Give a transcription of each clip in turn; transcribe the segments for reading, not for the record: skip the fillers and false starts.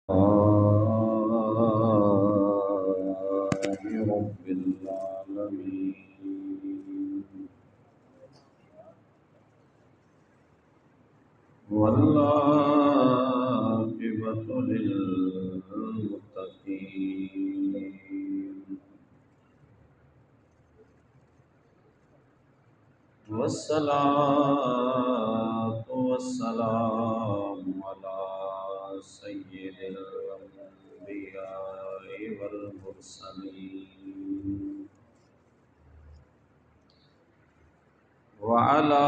رب العالمين والعاقبة للمتقين والصلاة والسلام على سيد الأنبياء والمرسلين وعلى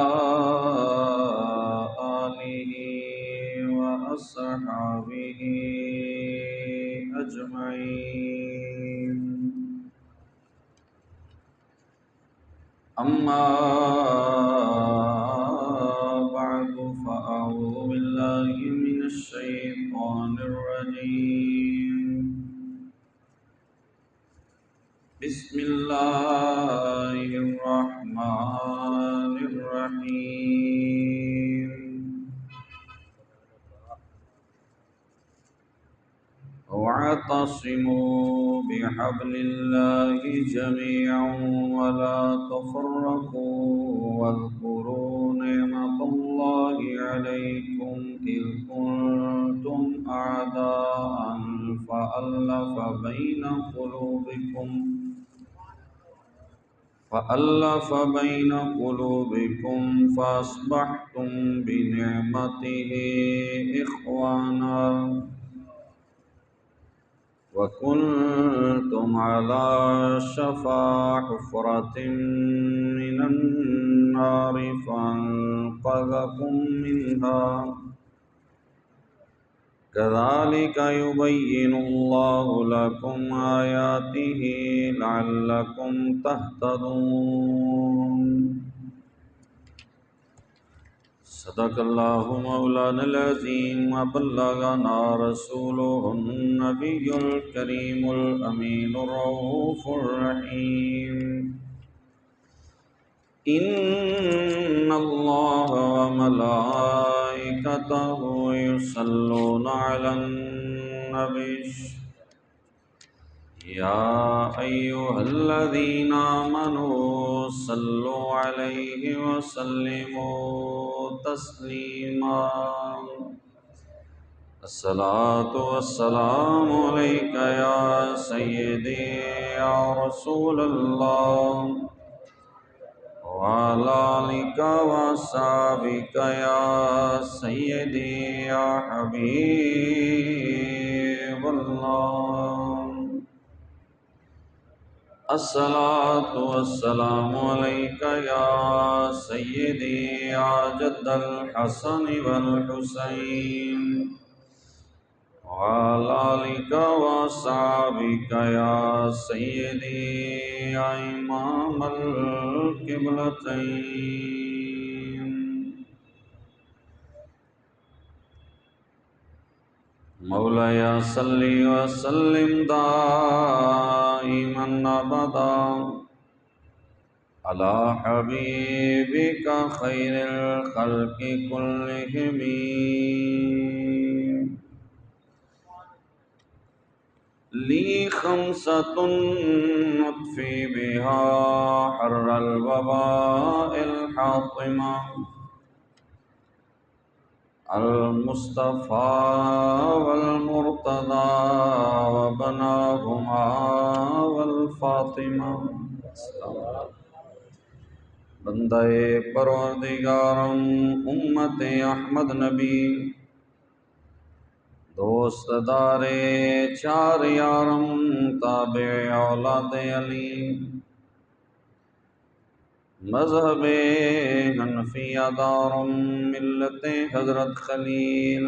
آله وأصحابه أجمعين أما بعد فأعوذ بالله من الشيطان الرجيم بسم الله الرحمن الرحيم واعتصموا بحبل الله جميعا ولا تفرقوا واذكروا نعمة الله عليكم إذ كنتم أعداء فألف بين قلوبكم فأصبحتم بنعمته إخوانا وكنتم على شفا حفرة من النار فأنقذكم منها كذلك يبين الله لكم آياته لعلكم تهتدون صدق الله مولانا العظيم وبلغنا رسوله النبي الكريم الأمين الرؤوف الرحيم إن الله وملائكته يصلون على النبي يا أيها الذين آمنوا صلوا عليه وسلموا تسليما الصلاة والسلام عليك يا سيدي يا رسول الله وعلى آلك وأصحابك يا سيدي يا حبيب الله الصلاة والسلام عليك يا سيدي يا جد الحسن والحسين وعلى آلك وأصحابك يا سيدي يا إمام القبلتين مولاي صل وسلم دائما أبدا على حبيبك خير الخلق كلهم لي خمسة نطفي بها حر الوباء الحاطمة المصطفى والمرتضى وبناهما والفاطمة بندہ پروردگارم امت احمد نبی دوست دار چار یارم تابع اولاد علی مذہب حنفیہ دارم ملت حضرت خلیل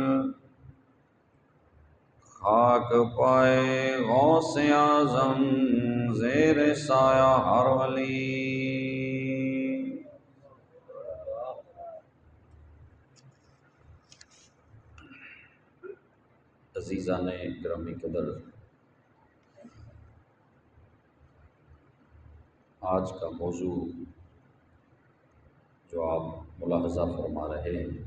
خاک پائے غوث اعظم زیر سایہ ہر ولی عزیزان گرامی قدر، آج کا موضوع جو آپ ملاحظہ فرما رہے ہیں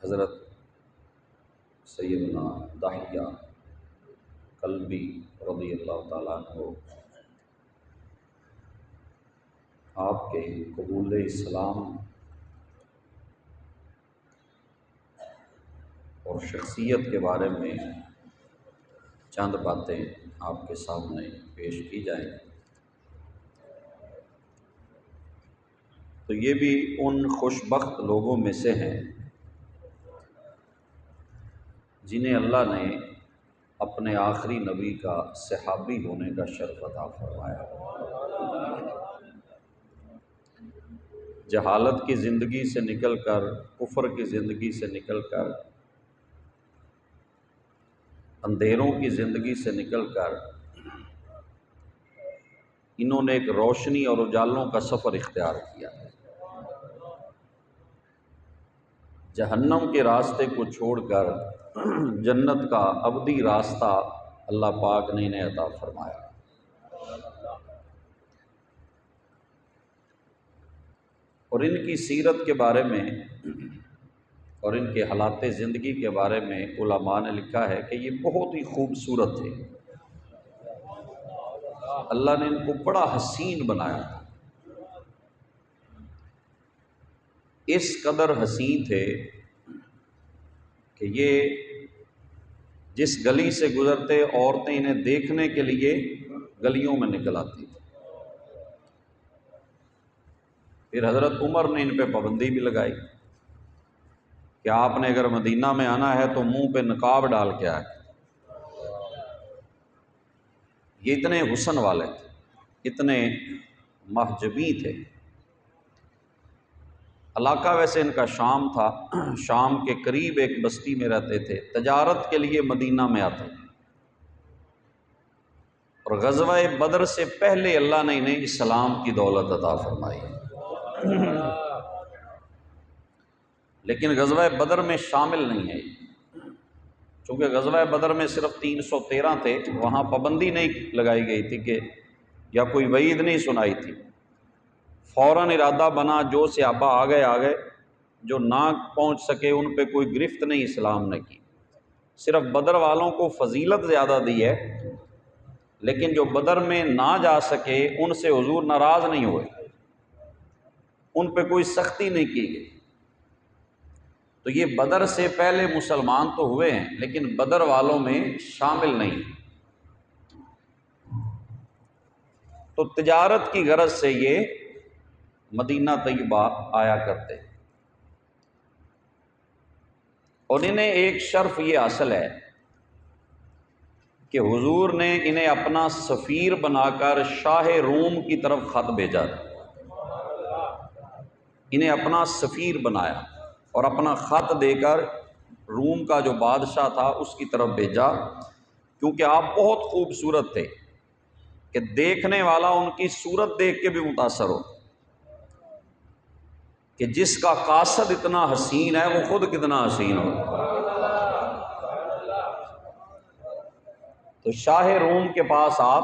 حضرت سیدنا داہیہ کلبی رضی اللہ تعالیٰ عنہ آپ کے قبول اسلام اور شخصیت کے بارے میں چند باتیں آپ کے سامنے پیش کی جائیں تو یہ بھی ان خوش بخت لوگوں میں سے ہیں جنہیں اللہ نے اپنے آخری نبی کا صحابی ہونے کا شرف عطا فرمایا۔ جہالت کی زندگی سے نکل کر، کفر کی زندگی سے نکل کر، اندھیروں کی زندگی سے نکل کر انہوں نے ایک روشنی اور اجالوں کا سفر اختیار کیا۔ جہنم کے راستے کو چھوڑ کر جنت کا ابدی راستہ اللہ پاک نے انہیں عطا فرمایا۔ اور ان کی سیرت کے بارے میں اور ان کے حالات زندگی کے بارے میں علماء نے لکھا ہے کہ یہ بہت ہی خوبصورت تھے، اللہ نے ان کو بڑا حسین بنایا تھا۔ اس قدر حسین تھے کہ یہ جس گلی سے گزرتے عورتیں انہیں دیکھنے کے لیے گلیوں میں نکل آتی تھی۔ پھر حضرت عمر نے ان پہ پابندی بھی لگائی کہ آپ نے اگر مدینہ میں آنا ہے تو منہ پہ نقاب ڈال کے آئے۔ یہ اتنے حسن والے تھے، اتنے محجبی تھے۔ علاقہ ویسے ان کا شام تھا، شام کے قریب ایک بستی میں رہتے تھے، تجارت کے لیے مدینہ میں آتے تھے۔ اور غزوہ بدر سے پہلے اللہ نے انہیں اسلام کی دولت عطا فرمائی، لیکن غزوہ بدر میں شامل نہیں ہے، چونکہ غزوہ بدر میں صرف 313 تھے، وہاں پابندی نہیں لگائی گئی تھی کہ یا کوئی وعید نہیں سنائی تھی، فوراً ارادہ بنا جو صحابہ آ گئے، جو نہ پہنچ سکے ان پہ کوئی گرفت نہیں اسلام نے کی۔ صرف بدر والوں کو فضیلت زیادہ دی ہے، لیکن جو بدر میں نہ جا سکے ان سے حضور ناراض نہیں ہوئے، ان پہ کوئی سختی نہیں کی گئی۔ تو یہ بدر سے پہلے مسلمان تو ہوئے ہیں لیکن بدر والوں میں شامل نہیں۔ تو تجارت کی غرض سے یہ مدینہ طیبہ آیا کرتے، اور انہیں ایک شرف یہ حاصل ہے کہ حضور نے انہیں اپنا سفیر بنا کر شاہ روم کی طرف خط بھیجا، انہیں اپنا سفیر بنایا اور اپنا خط دے کر روم کا جو بادشاہ تھا اس کی طرف بھیجا، کیونکہ آپ بہت خوبصورت تھے کہ دیکھنے والا ان کی صورت دیکھ کے بھی متاثر ہو، کہ جس کا قاصد اتنا حسین ہے وہ خود کتنا حسین ہو۔ تو شاہ روم کے پاس آپ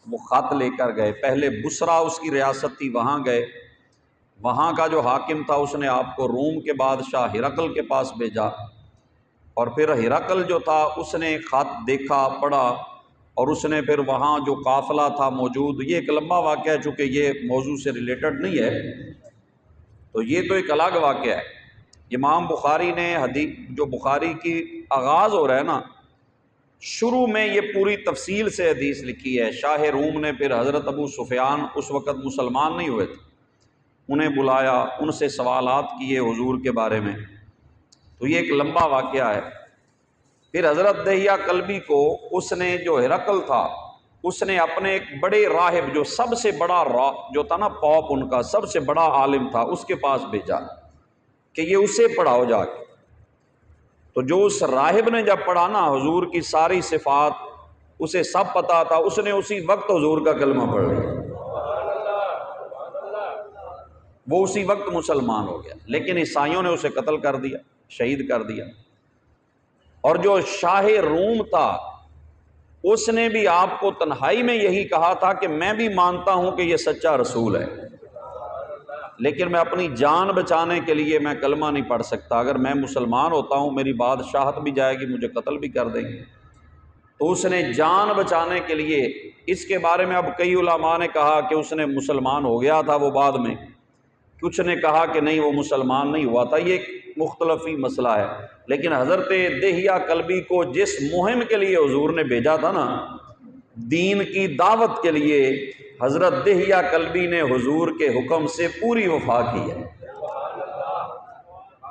وہ خط لے کر گئے، پہلے بصرہ اس کی ریاست تھی، وہاں گئے، وہاں کا جو حاکم تھا اس نے آپ کو روم کے بادشاہ ہرقل کے پاس بھیجا، اور پھر ہرقل جو تھا اس نے خط دیکھا، پڑھا، اور اس نے پھر وہاں جو قافلہ تھا موجود، یہ ایک لمبا واقعہ ہے چونکہ یہ موضوع سے ریلیٹڈ نہیں ہے، تو یہ تو ایک الگ واقعہ ہے۔ امام بخاری نے حدیث جو بخاری کی آغاز ہو رہا ہے نا، شروع میں یہ پوری تفصیل سے حدیث لکھی ہے۔ شاہ روم نے پھر حضرت ابو سفیان اس وقت مسلمان نہیں ہوئے تھے، انہیں بلایا، ان سے سوالات کیے حضور کے بارے میں، تو یہ ایک لمبا واقعہ ہے۔ پھر حضرت دہیہ کلبی کو اس نے جو ہرقل تھا اس نے اپنے ایک بڑے راہب جو سب سے بڑا جو تھا نا پوپ ان کا سب سے بڑا عالم تھا اس کے پاس بھیجا کہ یہ اسے پڑھاؤ جا کے۔ تو جو اس راہب نے جب پڑھا نا حضور کی ساری صفات اسے سب پتا تھا، اس نے اسی وقت حضور کا کلمہ پڑھ لیا، وہ اسی وقت مسلمان ہو گیا، لیکن عیسائیوں نے اسے قتل کر دیا، شہید کر دیا۔ اور جو شاہ روم تھا اس نے بھی آپ کو تنہائی میں یہی کہا تھا کہ میں بھی مانتا ہوں کہ یہ سچا رسول ہے، لیکن میں اپنی جان بچانے کے لیے میں کلمہ نہیں پڑھ سکتا، اگر میں مسلمان ہوتا ہوں میری بادشاہت بھی جائے گی، مجھے قتل بھی کر دیں گے۔ تو اس نے جان بچانے کے لیے، اس کے بارے میں اب کئی علماء نے کہا کہ اس نے مسلمان ہو گیا تھا وہ بعد میں، کچھ نے کہا کہ نہیں وہ مسلمان نہیں ہوا تھا، یہ ایک مختلفی مسئلہ ہے۔ لیکن حضرت دہیہ کلبی کو جس مہم کے لیے حضور نے بھیجا تھا نا، دین کی دعوت کے لیے، حضرت دہیہ کلبی نے حضور کے حکم سے پوری وفا کی ہے،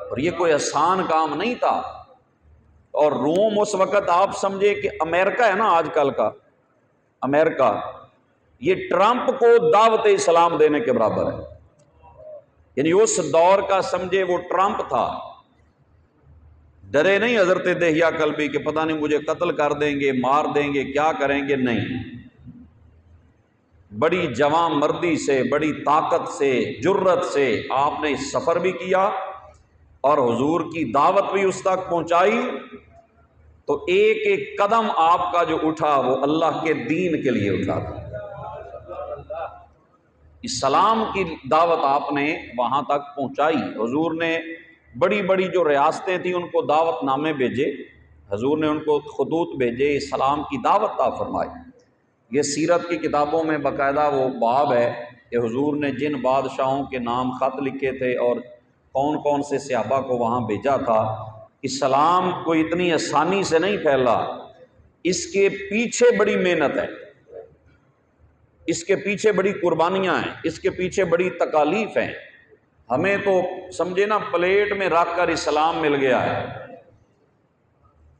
اور یہ کوئی آسان کام نہیں تھا۔ اور روم اس وقت آپ سمجھے کہ امریکہ ہے نا آج کل کا امریکہ، یہ ٹرمپ کو دعوت اسلام دینے کے برابر ہے، یعنی اس دور کا سمجھے وہ ٹرمپ تھا۔ ڈرے نہیں حضرت دہیہ کلبی کہ پتہ نہیں مجھے قتل کر دیں گے، مار دیں گے، کیا کریں گے، نہیں، بڑی جواں مردی سے، بڑی طاقت سے، جرت سے آپ نے سفر بھی کیا اور حضور کی دعوت بھی اس تک پہنچائی۔ تو ایک ایک قدم آپ کا جو اٹھا وہ اللہ کے دین کے لیے اٹھا تھا، اسلام کی دعوت آپ نے وہاں تک پہنچائی۔ حضور نے بڑی بڑی جو ریاستیں تھیں ان کو دعوت نامے بھیجے، حضور نے ان کو خطوط بھیجے، اسلام کی دعوت عطا فرمائی۔ یہ سیرت کی کتابوں میں باقاعدہ وہ باب ہے کہ حضور نے جن بادشاہوں کے نام خط لکھے تھے اور کون کون سے صحابہ کو وہاں بھیجا تھا۔ اسلام کوئی اتنی آسانی سے نہیں پھیلا، اس کے پیچھے بڑی محنت ہے، اس کے پیچھے بڑی قربانیاں ہیں، اس کے پیچھے بڑی تکالیف ہیں۔ ہمیں تو سمجھے نا پلیٹ میں رکھ کر اسلام مل گیا ہے،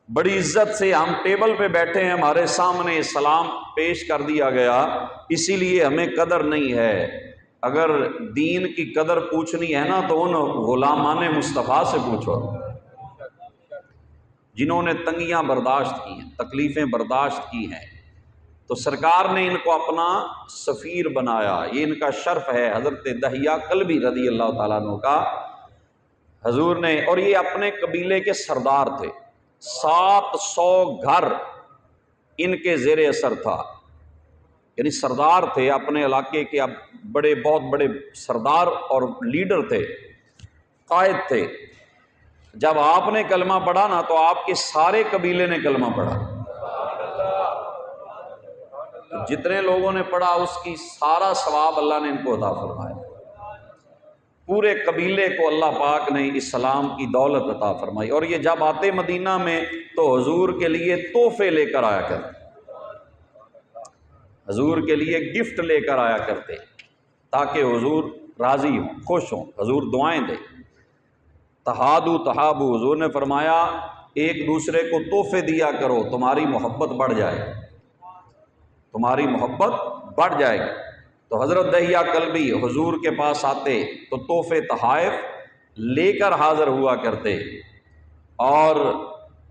بڑی عزت سے ہم ٹیبل پہ بیٹھے ہیں، ہمارے سامنے اسلام پیش کر دیا گیا، اسی لیے ہمیں قدر نہیں ہے۔ اگر دین کی قدر پوچھنی ہے نا تو ان غلامان مصطفیٰ سے پوچھو جنہوں نے تنگیاں برداشت کی ہیں، تکلیفیں برداشت کی ہیں۔ تو سرکار نے ان کو اپنا سفیر بنایا، یہ ان کا شرف ہے حضرت دہیہ کلبی رضی اللہ تعالیٰ عنہ کا۔ حضور نے، اور یہ اپنے قبیلے کے سردار تھے، 700 گھر ان کے زیر اثر تھا، یعنی سردار تھے اپنے علاقے کے، اب بڑے بہت بڑے سردار اور لیڈر تھے، قائد تھے۔ جب آپ نے کلمہ پڑھا نا تو آپ کے سارے قبیلے نے کلمہ پڑھا، جتنے لوگوں نے پڑھا اس کی سارا ثواب اللہ نے ان کو عطا فرمایا، پورے قبیلے کو اللہ پاک نے اسلام کی دولت عطا فرمائی۔ اور یہ جب آتے مدینہ میں تو حضور کے لیے تحفے لے کر آیا کرتے، حضور کے لیے گفٹ لے کر آیا کرتے تاکہ حضور راضی ہوں، خوش ہوں، حضور دعائیں دیں۔ تہادو تہابو، حضور نے فرمایا ایک دوسرے کو تحفے دیا کرو، تمہاری محبت بڑھ جائے، تمہاری محبت بڑھ جائے گی۔ تو حضرت دہیہ کلبی حضور کے پاس آتے تو تحفے تحائف لے کر حاضر ہوا کرتے اور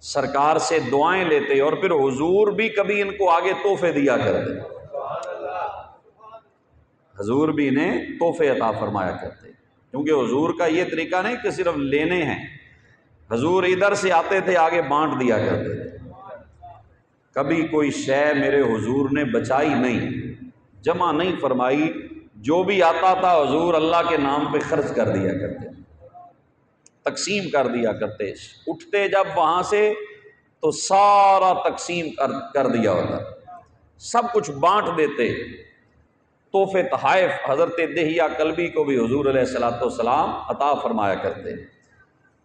سرکار سے دعائیں لیتے، اور پھر حضور بھی کبھی ان کو آگے تحفے دیا کرتے، حضور بھی انہیں تحفے عطا فرمایا کرتے، کیونکہ حضور کا یہ طریقہ نہیں کہ صرف لینے ہیں، حضور ادھر سے آتے تھے آگے بانٹ دیا کرتے تھے۔ کبھی کوئی شے میرے حضور نے بچائی نہیں، جمع نہیں فرمائی، جو بھی آتا تھا حضور اللہ کے نام پہ خرچ کر دیا کرتے، تقسیم کر دیا کرتے۔ اٹھتے جب وہاں سے تو سارا تقسیم کر دیا ہوتا، سب کچھ بانٹ دیتے۔ تحفے تحائف حضرت دہیہ کلبی کو بھی حضور علیہ الصلوۃ والسلام عطا فرمایا کرتے۔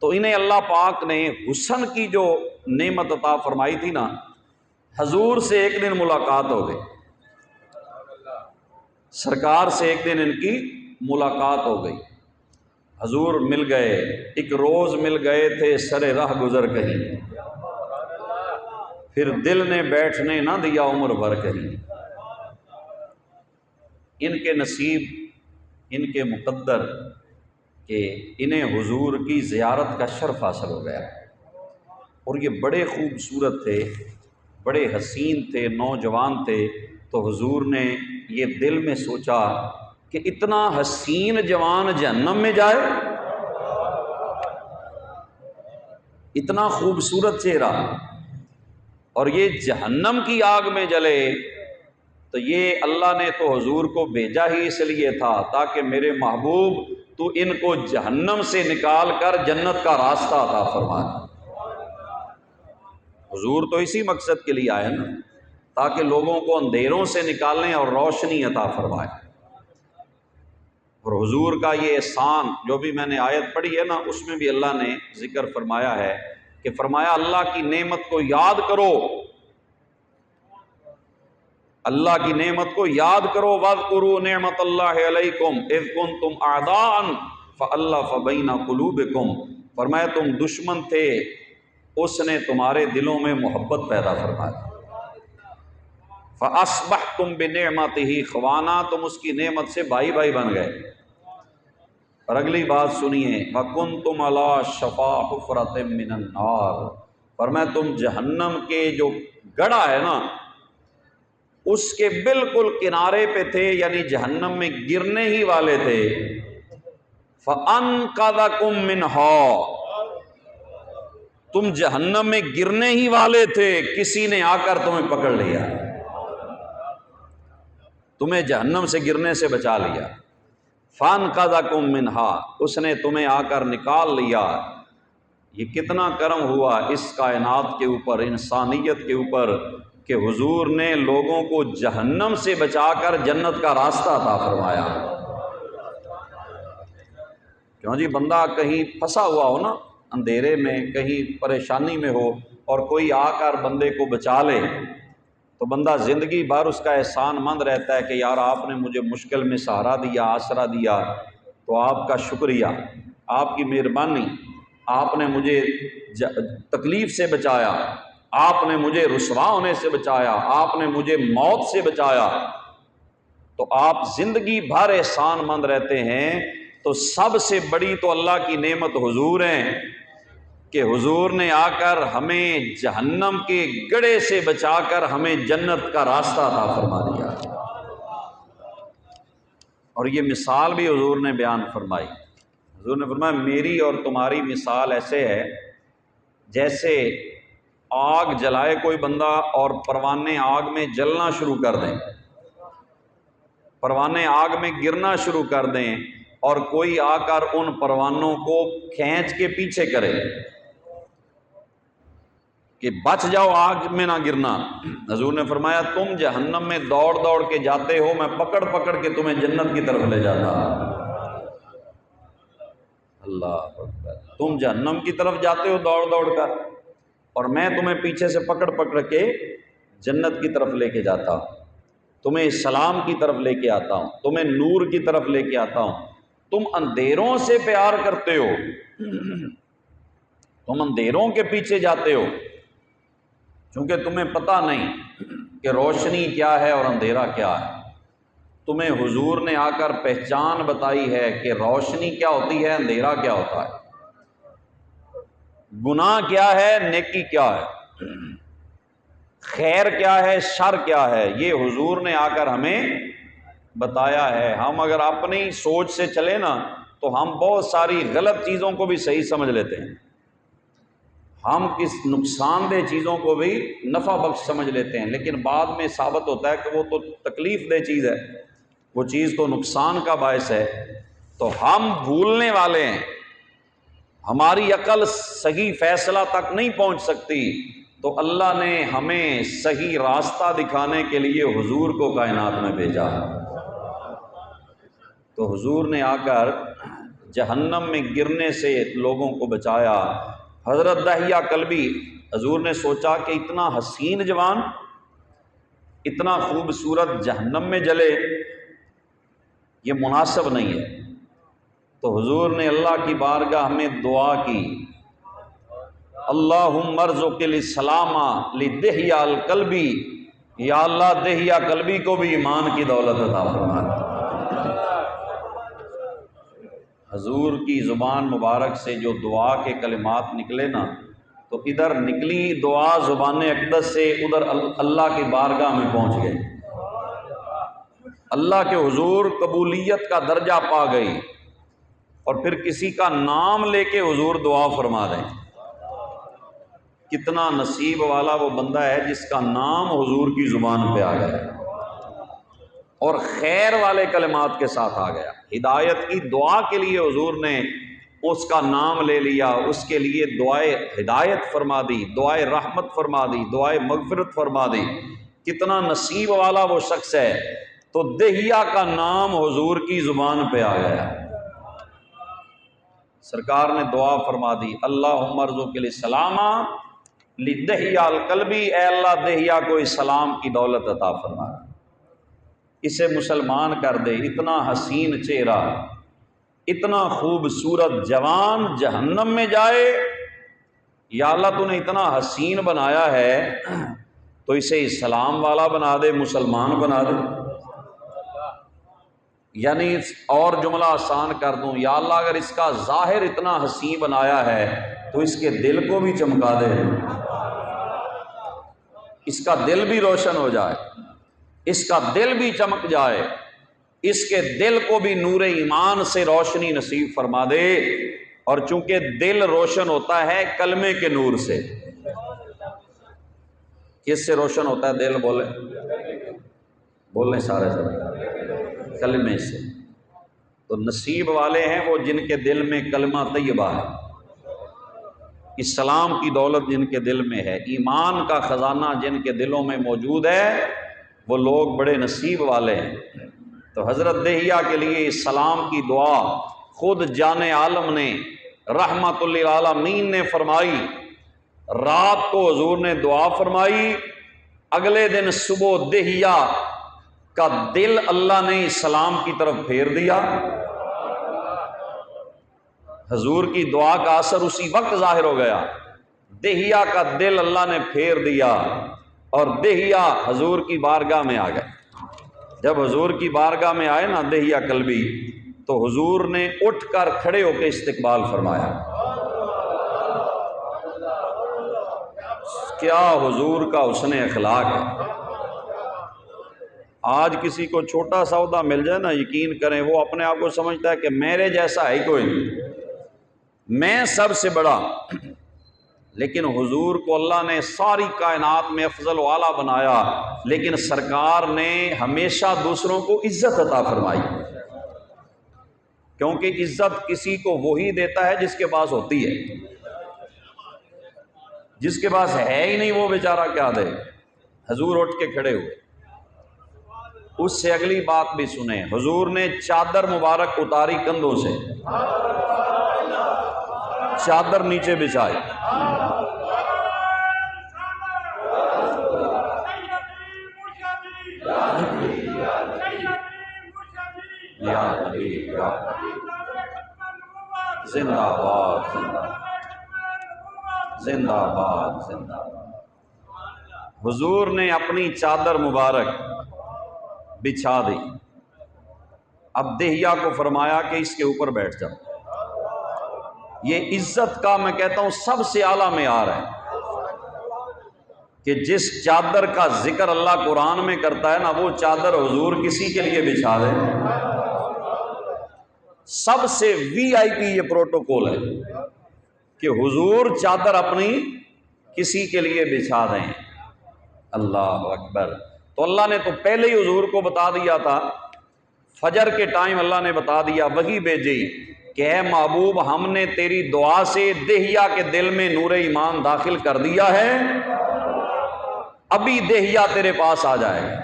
تو انہیں اللہ پاک نے حسن کی جو نعمت عطا فرمائی تھی نا، حضور سے ایک دن ملاقات ہو گئی، سرکار سے ایک دن ان کی ملاقات ہو گئی، حضور مل گئے، ایک روز مل گئے تھے سر راہ گزر کہیں، پھر دل نے بیٹھنے نہ دیا عمر بھر کہیں۔ ان کے نصیب، ان کے مقدر کہ انہیں حضور کی زیارت کا شرف حاصل ہو گیا، اور یہ بڑے خوبصورت تھے، بڑے حسین تھے، نوجوان تھے۔ تو حضور نے یہ دل میں سوچا کہ اتنا حسین جوان جہنم میں جائے، اتنا خوبصورت چہرہ، اور یہ جہنم کی آگ میں جلے۔ تو یہ اللہ نے تو حضور کو بھیجا ہی اس لیے تھا تاکہ میرے محبوب تو ان کو جہنم سے نکال کر جنت کا راستہ عطا فرما دے۔ حضور تو اسی مقصد کے لیے آئے نا، تاکہ لوگوں کو اندھیروں سے نکالیں اور روشنی عطا فرمائے۔ اور حضور کا یہ احسان جو بھی میں نے آیت پڑھی ہے نا، اس میں بھی اللہ نے ذکر فرمایا ہے کہ فرمایا اللہ کی نعمت کو یاد کرو، اللہ کی نعمت کو یاد کرو، وَاذْكُرُوا نِعْمَتَ اللَّهِ عَلَيْكُمْ إِذْ كُنْتُمْ أَعْدَاءً فَأَلَّفَ بَيْنَ قُلُوبِكُمْ، فرمایا تم دشمن تھے، اس نے تمہارے دلوں میں محبت پیدا فرمائی، فَأَصْبَحْتُمْ بِنِعْمَتِهِ إِخْوَانًا، تم اس کی نعمت سے بھائی بھائی بن گئے۔ اور اگلی بات سنیے، وَكُنْتُمْ عَلَىٰ شَفَا حُفْرَةٍ مِّنَ النَّارِ، فرمایا تم جہنم کے جو گڑھا ہے نا اس کے بالکل کنارے پہ تھے، یعنی جہنم میں گرنے ہی والے تھے۔ فَأَنْقَذَكُم مِّنْهَا، تم جہنم میں گرنے ہی والے تھے، کسی نے آ کر تمہیں پکڑ لیا، تمہیں جہنم سے گرنے سے بچا لیا۔ فَأَنْقَذَكُم مِّنْهَا، اس نے تمہیں آ کر نکال لیا۔ یہ کتنا کرم ہوا اس کائنات کے اوپر، انسانیت کے اوپر، کہ حضور نے لوگوں کو جہنم سے بچا کر جنت کا راستہ عطا فرمایا۔ کیوں جی، بندہ کہیں پھنسا ہوا ہو نا اندھیرے میں، کہیں پریشانی میں ہو، اور کوئی آ کر بندے کو بچا لے تو بندہ زندگی بھر اس کا احسان مند رہتا ہے کہ یار آپ نے مجھے مشکل میں سہارا دیا، آسرا دیا، تو آپ کا شکریہ، آپ کی مہربانی، آپ نے مجھے تکلیف سے بچایا، آپ نے مجھے رسوا ہونے سے بچایا، آپ نے مجھے موت سے بچایا، تو آپ زندگی بھر احسان مند رہتے ہیں۔ تو سب سے بڑی تو اللہ کی نعمت حضور ہیں کہ حضور نے آ کر ہمیں جہنم کے گڑھے سے بچا کر ہمیں جنت کا راستہ عطا فرما دیا۔ اور یہ مثال بھی حضور نے بیان فرمائی، حضور نے فرمایا میری اور تمہاری مثال ایسے ہے جیسے آگ جلائے کوئی بندہ اور پروانے آگ میں جلنا شروع کر دیں، پروانے آگ میں گرنا شروع کر دیں، اور کوئی آ کر ان پروانوں کو کھینچ کے پیچھے کرے کہ بچ جاؤ آگ میں نہ گرنا۔ حضور نے فرمایا تم جہنم میں دوڑ دوڑ کے جاتے ہو، میں پکڑ پکڑ کے تمہیں جنت کی طرف لے جاتا۔ اللہ اکبر، تم جہنم کی طرف جاتے ہو دوڑ دوڑ کر، اور میں تمہیں پیچھے سے پکڑ پکڑ کے جنت کی طرف لے کے جاتا ہوں، تمہیں اسلام کی طرف لے کے آتا ہوں، تمہیں نور کی طرف لے کے آتا ہوں۔ تم اندھیروں سے پیار کرتے ہو، تم اندھیروں کے پیچھے جاتے ہو، چونکہ تمہیں پتہ نہیں کہ روشنی کیا ہے اور اندھیرا کیا ہے۔ تمہیں حضور نے آ کر پہچان بتائی ہے کہ روشنی کیا ہوتی ہے، اندھیرا کیا ہوتا ہے، گناہ کیا ہے، نیکی کیا ہے، خیر کیا ہے، شر کیا ہے، یہ حضور نے آ کر ہمیں بتایا ہے۔ ہم اگر اپنی سوچ سے چلے نا تو ہم بہت ساری غلط چیزوں کو بھی صحیح سمجھ لیتے ہیں، ہم کس نقصان دہ چیزوں کو بھی نفع بخش سمجھ لیتے ہیں، لیکن بعد میں ثابت ہوتا ہے کہ وہ تو تکلیف دہ چیز ہے، وہ چیز تو نقصان کا باعث ہے۔ تو ہم بھولنے والے ہیں، ہماری عقل صحیح فیصلہ تک نہیں پہنچ سکتی، تو اللہ نے ہمیں صحیح راستہ دکھانے کے لیے حضور کو کائنات میں بھیجا۔ تو حضور نے آ کر جہنم میں گرنے سے لوگوں کو بچایا۔ حضرت دحیہ کلبی، حضور نے سوچا کہ اتنا حسین جوان، اتنا خوبصورت جہنم میں جلے، یہ مناسب نہیں ہے۔ تو حضور نے اللہ کی بارگاہ میں دعا کی، اللہم ارزق الاسلام لدحیہ الکلبی، یا اللہ دحیہ کلبی کو بھی ایمان کی دولت عطا فرما دے۔ حضور کی زبان مبارک سے جو دعا کے کلمات نکلے نا، تو ادھر نکلی دعا زبان اقدس سے، ادھر اللہ کی بارگاہ میں پہنچ گئے، اللہ کے حضور قبولیت کا درجہ پا گئی، اور پھر کسی کا نام لے کے حضور دعا فرما دیں۔ کتنا نصیب والا وہ بندہ ہے جس کا نام حضور کی زبان پہ آ گیا۔ اور خیر والے کلمات کے ساتھ آ گیا۔ ہدایت کی دعا کے لیے حضور نے اس کا نام لے لیا، اس کے لیے دعائے ہدایت فرما دی، دعائے رحمت فرما دی، دعائے مغفرت فرما دی۔ کتنا نصیب والا وہ شخص ہے۔ تو دہیا کا نام حضور کی زبان پہ آ گیا، سرکار نے دعا فرما دی، اللہم ارزق السلامہ لدہیا القلبی، اے اللہ دہیا کو اسلام کی دولت عطا فرما، اسے مسلمان کر دے۔ اتنا حسین چہرہ، اتنا خوبصورت جوان جہنم میں جائے، یا اللہ تو نے اتنا حسین بنایا ہے تو اسے اسلام والا بنا دے، مسلمان بنا دے۔ یعنی اور جملہ آسان کر دوں، یا اللہ اگر اس کا ظاہر اتنا حسین بنایا ہے تو اس کے دل کو بھی چمکا دے، اس کا دل بھی روشن ہو جائے، اس کا دل بھی چمک جائے، اس کے دل کو بھی نور ایمان سے روشنی نصیب فرما دے۔ اور چونکہ دل روشن ہوتا ہے کلمے کے نور سے، کس سے روشن ہوتا ہے دل؟ بولیں سارے کلمے سے۔ تو نصیب والے ہیں وہ جن کے دل میں کلمہ طیبہ ہے، اسلام کی دولت جن کے دل میں ہے، ایمان کا خزانہ جن کے دلوں میں موجود ہے، وہ لوگ بڑے نصیب والے ہیں۔ تو حضرت دہیا کے لیے اسلام کی دعا خود جان عالم نے رحمت للعالمین نے فرمائی۔ رات کو حضور نے دعا فرمائی، اگلے دن صبح دہیا کا دل اللہ نے اسلام کی طرف پھیر دیا۔ حضور کی دعا کا اثر اسی وقت ظاہر ہو گیا، دہیا کا دل اللہ نے پھیر دیا اور دہیا حضور کی بارگاہ میں آ گئے۔ جب حضور کی بارگاہ میں آئے نا دہیا کلبی، تو حضور نے اٹھ کر کھڑے ہو کے استقبال فرمایا۔ کیا حضور کا حسن اخلاق ہے۔ آج کسی کو چھوٹا سا عہدہ مل جائے نا، یقین کریں وہ اپنے آپ کو سمجھتا ہے کہ میرے جیسا ہے کوئی نہیں، میں سب سے بڑا۔ لیکن حضور کو اللہ نے ساری کائنات میں افضل و اعلیٰ بنایا، لیکن سرکار نے ہمیشہ دوسروں کو عزت عطا فرمائی، کیونکہ عزت کسی کو وہی دیتا ہے جس کے پاس ہوتی ہے، جس کے پاس ہے ہی نہیں وہ بیچارہ کیا دے۔ حضور اٹھ کے کھڑے ہوئے، اس سے اگلی بات بھی سنیں، حضور نے چادر مبارک اتاری کندھوں سے، چادر نیچے بچھائی، زندہ باد زندہ باد زندہ باد۔ حضور نے اپنی چادر مبارک بچھا دی، اب دہیا کو فرمایا کہ اس کے اوپر بیٹھ جاؤ۔ یہ عزت کا میں کہتا ہوں سب سے اعلیٰ معیار ہے کہ جس چادر کا ذکر اللہ قرآن میں کرتا ہے نا، وہ چادر حضور کسی کے لیے بچھا دے۔ سب سے وی آئی پی یہ پروٹوکول ہے کہ حضور چادر اپنی کسی کے لیے بچھا دیں۔ اللہ اکبر۔ تو اللہ نے تو پہلے ہی حضور کو بتا دیا تھا، فجر کے ٹائم اللہ نے بتا دیا، وحی بھیجی کہ اے محبوب ہم نے تیری دعا سے دہیا کے دل میں نور ایمان داخل کر دیا ہے، ابھی دہیا تیرے پاس آ جائے گا،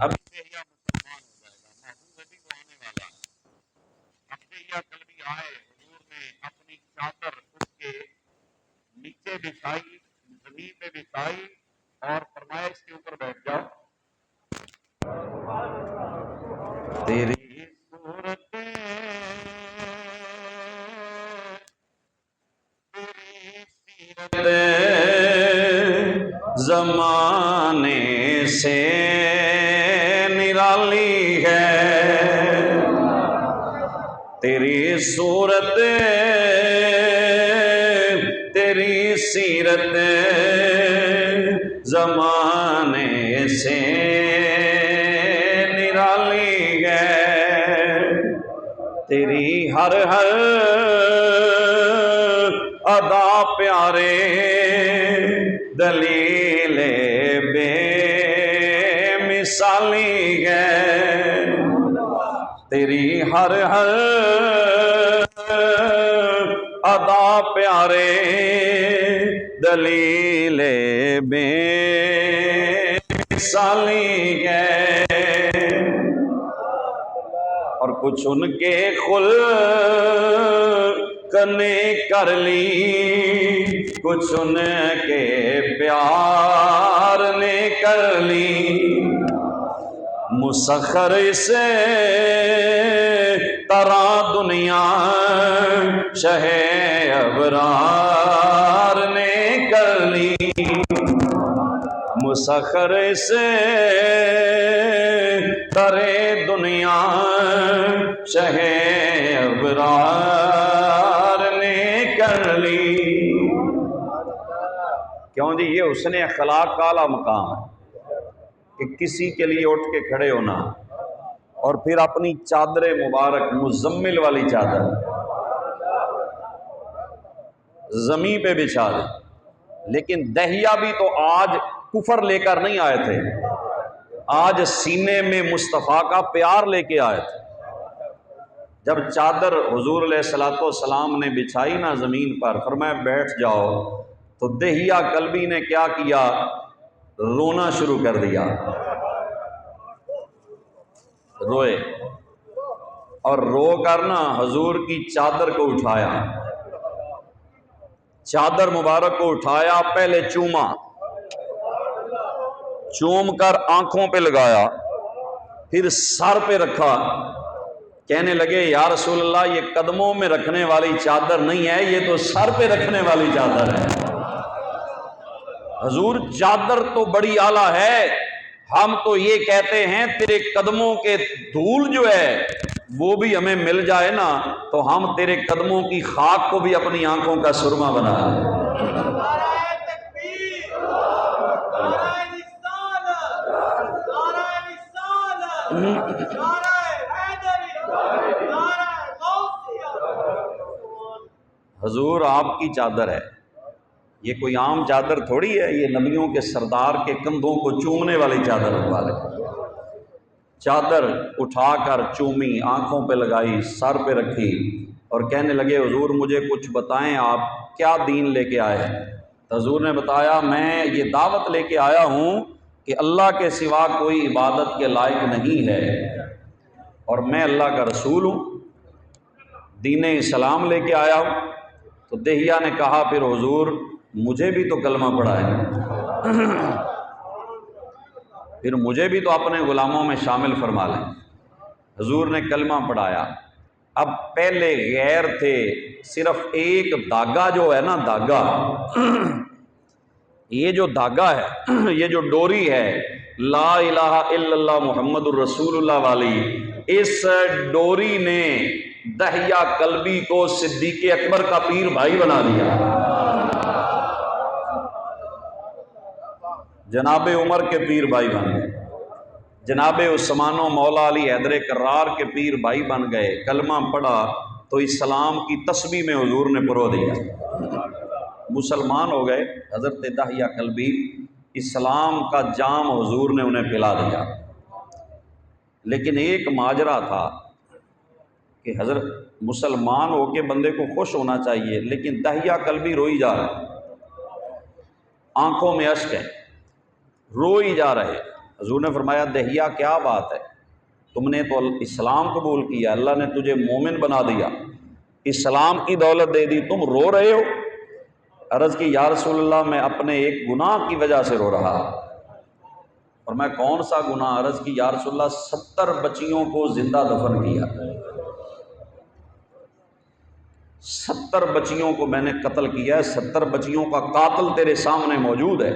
ابھی دہیا مسلمان ہو جائے گا، محبوب ابھی وہ آنے والا ہے۔ اب دہیا کلبی آئے، حضور نے اپنی چادر اس کے نیچے بچھائی، زمین پہ بچھائی اور فرمایا اس کے اوپر بیٹھ جاؤ۔ تیری صورت تیری سیرت زمانے سے نرالی ہے، تیری صورت تیری سیرت زمانے سے نرالی ہے، تیری ہر ہر ادا پیارے دلیل بے مثال مثالی ہے، تیری ہر ہر ادا پیارے دلیل بے مثالی ہے۔ اور کچھ ان کے خلق نے کر لی، کچھ ان کے پیار نے کر لی، مسخر سے طرح دنیا شہ ابرار نے کر لی، مسخر سے طرح دنیا شہ ابرار نے کر لی۔ کیوں جی؟ یہ حسن اخلاق کا اعلیٰ مقام ہے کہ کسی کے لیے اٹھ کے کھڑے ہونا اور پھر اپنی چادر مبارک مزمل والی چادر زمین پہ بچھا دے۔ لیکن دہیا بھی تو آج کفر لے کر نہیں آئے تھے، آج سینے میں مصطفیٰ کا پیار لے کے آئے تھے۔ جب چادر حضور علیہ السلام نے بچھائی نا زمین پر، فرمایا بیٹھ جاؤ، تو دہیا قلبی نے کیا کیا؟ رونا شروع کر دیا، روئے، اور رو کر نا حضور کی چادر کو اٹھایا، چادر مبارک کو اٹھایا، پہلے چوما، چوم کر آنکھوں پہ لگایا، پھر سر پہ رکھا، کہنے لگے یا رسول اللہ یہ قدموں میں رکھنے والی چادر نہیں ہے، یہ تو سر پہ رکھنے والی چادر ہے۔ حضور چادر تو بڑی اعلیٰ ہے، ہم تو یہ کہتے ہیں تیرے قدموں کے دھول جو ہے وہ بھی ہمیں مل جائے نا تو ہم تیرے قدموں کی خاک کو بھی اپنی آنکھوں کا سرما بنا لیں۔ حضور آپ کی چادر ہے، یہ کوئی عام چادر تھوڑی ہے، یہ نبیوں کے سردار کے کندھوں کو چومنے والی چادر والے۔ چادر اٹھا کر چومی، آنکھوں پہ لگائی، سر پہ رکھی، اور کہنے لگے حضور مجھے کچھ بتائیں آپ کیا دین لے کے آئے ہیں؟ حضور نے بتایا میں یہ دعوت لے کے آیا ہوں کہ اللہ کے سوا کوئی عبادت کے لائق نہیں ہے، اور میں اللہ کا رسول ہوں، دین اسلام لے کے آیا ہوں۔ تو دہیا نے کہا پھر حضور مجھے بھی تو کلمہ پڑھائیں، پھر مجھے بھی تو اپنے غلاموں میں شامل فرما لیں۔ حضور نے کلمہ پڑھایا۔ اب پہلے غیر تھے، صرف ایک دھاگا جو ہے نا، دھاگا، یہ جو دھاگا ہے، یہ جو ڈوری ہے لا الہ الا اللہ محمد الرسول اللہ والی، اس ڈوری نے دہیا قلبی کو صدیق اکبر کا پیر بھائی بنا دیا، جناب عمر کے پیر بھائی بن گئے، جناب عثمان و مولا علی حیدر کرار کے پیر بھائی بن گئے۔ کلمہ پڑھا تو اسلام کی تسبیح میں حضور نے پرو دیا، مسلمان ہو گئے۔ حضرت دہیا قلبی اسلام کا جام حضور نے انہیں پلا دیا۔ لیکن ایک ماجرا تھا کہ حضرت مسلمان ہو کے بندے کو خوش ہونا چاہیے، لیکن دہیا قلبی روئی جا رہے، آنکھوں میں اشک ہے، روئی جا رہے۔ حضور نے فرمایا دہیا کیا بات ہے، تم نے تو اسلام قبول کیا، اللہ نے تجھے مومن بنا دیا، اسلام کی دولت دے دی، تم رو رہے ہو؟ عرض کی یا رسول اللہ میں اپنے ایک گناہ کی وجہ سے رو رہا۔ اور میں کون سا گناہ؟ عرض کی یا رسول اللہ 70 بچیوں کو زندہ دفن کیا، 70 بچیوں کو میں نے قتل کیا ہے، 70 بچیوں کا قاتل تیرے سامنے موجود ہے۔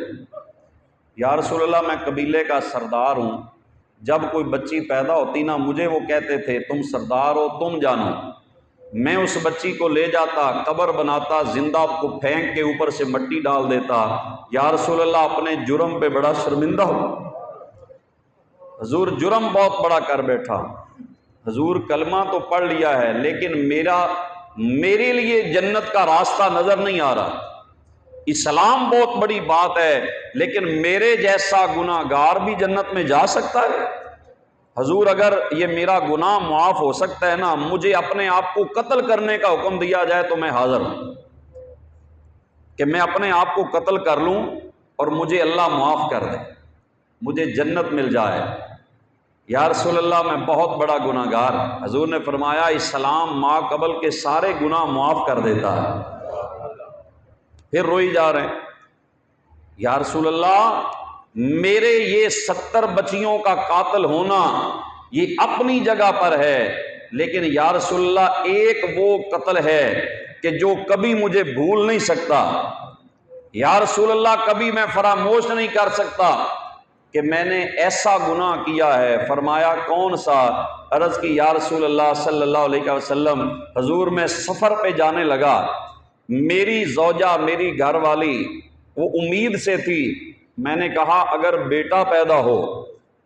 یا رسول اللہ میں قبیلے کا سردار ہوں، جب کوئی بچی پیدا ہوتی نا مجھے وہ کہتے تھے تم سردار ہو تم جانو، میں اس بچی کو لے جاتا، قبر بناتا، زندہ کو پھینک کے اوپر سے مٹی ڈال دیتا۔ یا رسول اللہ اپنے جرم پہ بڑا شرمندہ ہو، حضور جرم بہت بڑا کر بیٹھا، حضور کلمہ تو پڑھ لیا ہے لیکن میرے لیے جنت کا راستہ نظر نہیں آ رہا۔ اسلام بہت بڑی بات ہے لیکن میرے جیسا گناہگار بھی جنت میں جا سکتا ہے؟ حضور اگر یہ میرا گناہ معاف ہو سکتا ہے نا، مجھے اپنے آپ کو قتل کرنے کا حکم دیا جائے تو میں حاضر ہوں، کہ میں اپنے آپ کو قتل کر لوں اور مجھے اللہ معاف کر دے، مجھے جنت مل جائے۔ یا رسول اللہ میں بہت بڑا گناہ گار۔ حضور نے فرمایا اسلام ما قبل کے سارے گناہ معاف کر دیتا ہے۔ پھر روئی جا رہے ہیں، یا رسول اللہ میرے یہ 70 بچیوں کا قاتل ہونا یہ اپنی جگہ پر ہے، لیکن یا رسول اللہ ایک وہ قتل ہے کہ جو کبھی مجھے بھول نہیں سکتا، یا رسول اللہ کبھی میں فراموش نہیں کر سکتا کہ میں نے ایسا گناہ کیا ہے۔ فرمایا کون سا؟ عرض کی یا رسول اللہ صلی اللہ علیہ وسلم حضور میں سفر پہ جانے لگا، میری زوجہ میری گھر والی وہ امید سے تھی، میں نے کہا اگر بیٹا پیدا ہو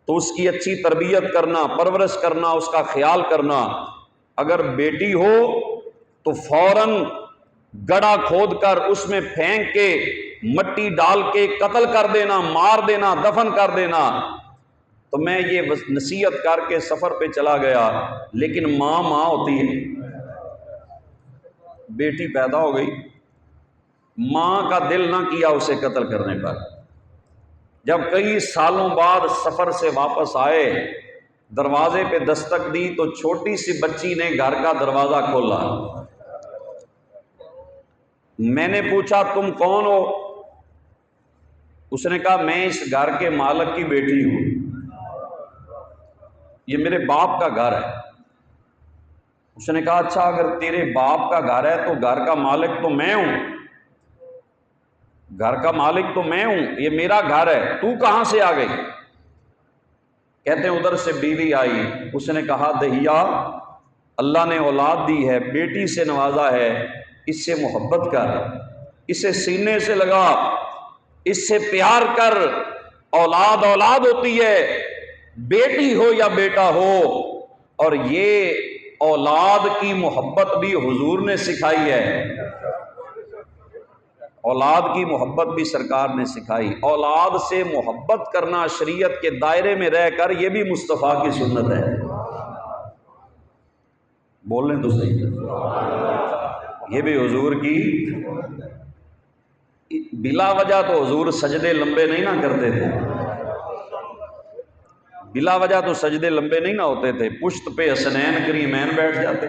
تو اس کی اچھی تربیت کرنا، پرورش کرنا، اس کا خیال کرنا، اگر بیٹی ہو تو فوراً گڑھا کھود کر اس میں پھینک کے مٹی ڈال کے قتل کر دینا، مار دینا، دفن کر دینا۔ تو میں یہ نصیحت کر کے سفر پہ چلا گیا، لیکن ماں ہوتی ہے، بیٹی پیدا ہو گئی، ماں کا دل نہ کیا اسے قتل کرنے پر۔ جب کئی سالوں بعد سفر سے واپس آئے، دروازے پہ دستک دی تو چھوٹی سی بچی نے گھر کا دروازہ کھولا۔ میں نے پوچھا تم کون ہو؟ اس نے کہا میں اس گھر کے مالک کی بیٹی ہوں، یہ میرے باپ کا گھر ہے۔ اس نے کہا اچھا اگر تیرے باپ کا گھر ہے تو گھر کا مالک تو میں ہوں، گھر کا مالک تو میں ہوں، یہ میرا گھر ہے، تو کہاں سے آ گئی؟ کہتے ہیں ادھر سے بیوی آئی، اس نے کہا دہیا اللہ نے اولاد دی ہے، بیٹی سے نوازا ہے، اس سے محبت کر، اسے سینے سے لگا، اس سے پیار کر، اولاد اولاد ہوتی ہے، بیٹی ہو یا بیٹا ہو۔ اور یہ اولاد کی محبت بھی حضور نے سکھائی ہے، اولاد کی محبت بھی سرکار نے سکھائی۔ اولاد سے محبت کرنا شریعت کے دائرے میں رہ کر یہ بھی مصطفیٰ کی سنت ہے۔ بولیں تو صحیح، یہ بھی حضور کی۔ بلا وجہ تو حضور سجدے لمبے نہیں نہ کرتے تھے، بلا وجہ تو سجدے لمبے نہیں نہ ہوتے تھے، پشت پہ حسنین کریمین بیٹھ جاتے۔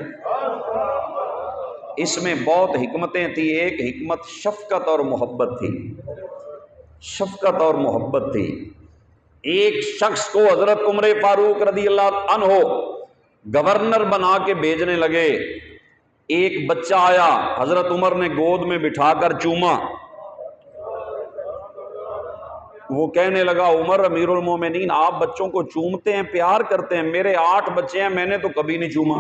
اس میں بہت حکمتیں تھی، ایک حکمت شفقت اور محبت تھی، شفقت اور محبت تھی۔ ایک شخص کو حضرت عمر فاروق رضی اللہ عنہ گورنر بنا کے بھیجنے لگے، ایک بچہ آیا، حضرت عمر نے گود میں بٹھا کر چوما، وہ کہنے لگا عمر امیر المومنین آپ بچوں کو چومتے ہیں، پیار کرتے ہیں، میرے 8 بچے ہیں، میں نے تو کبھی نہیں چوما۔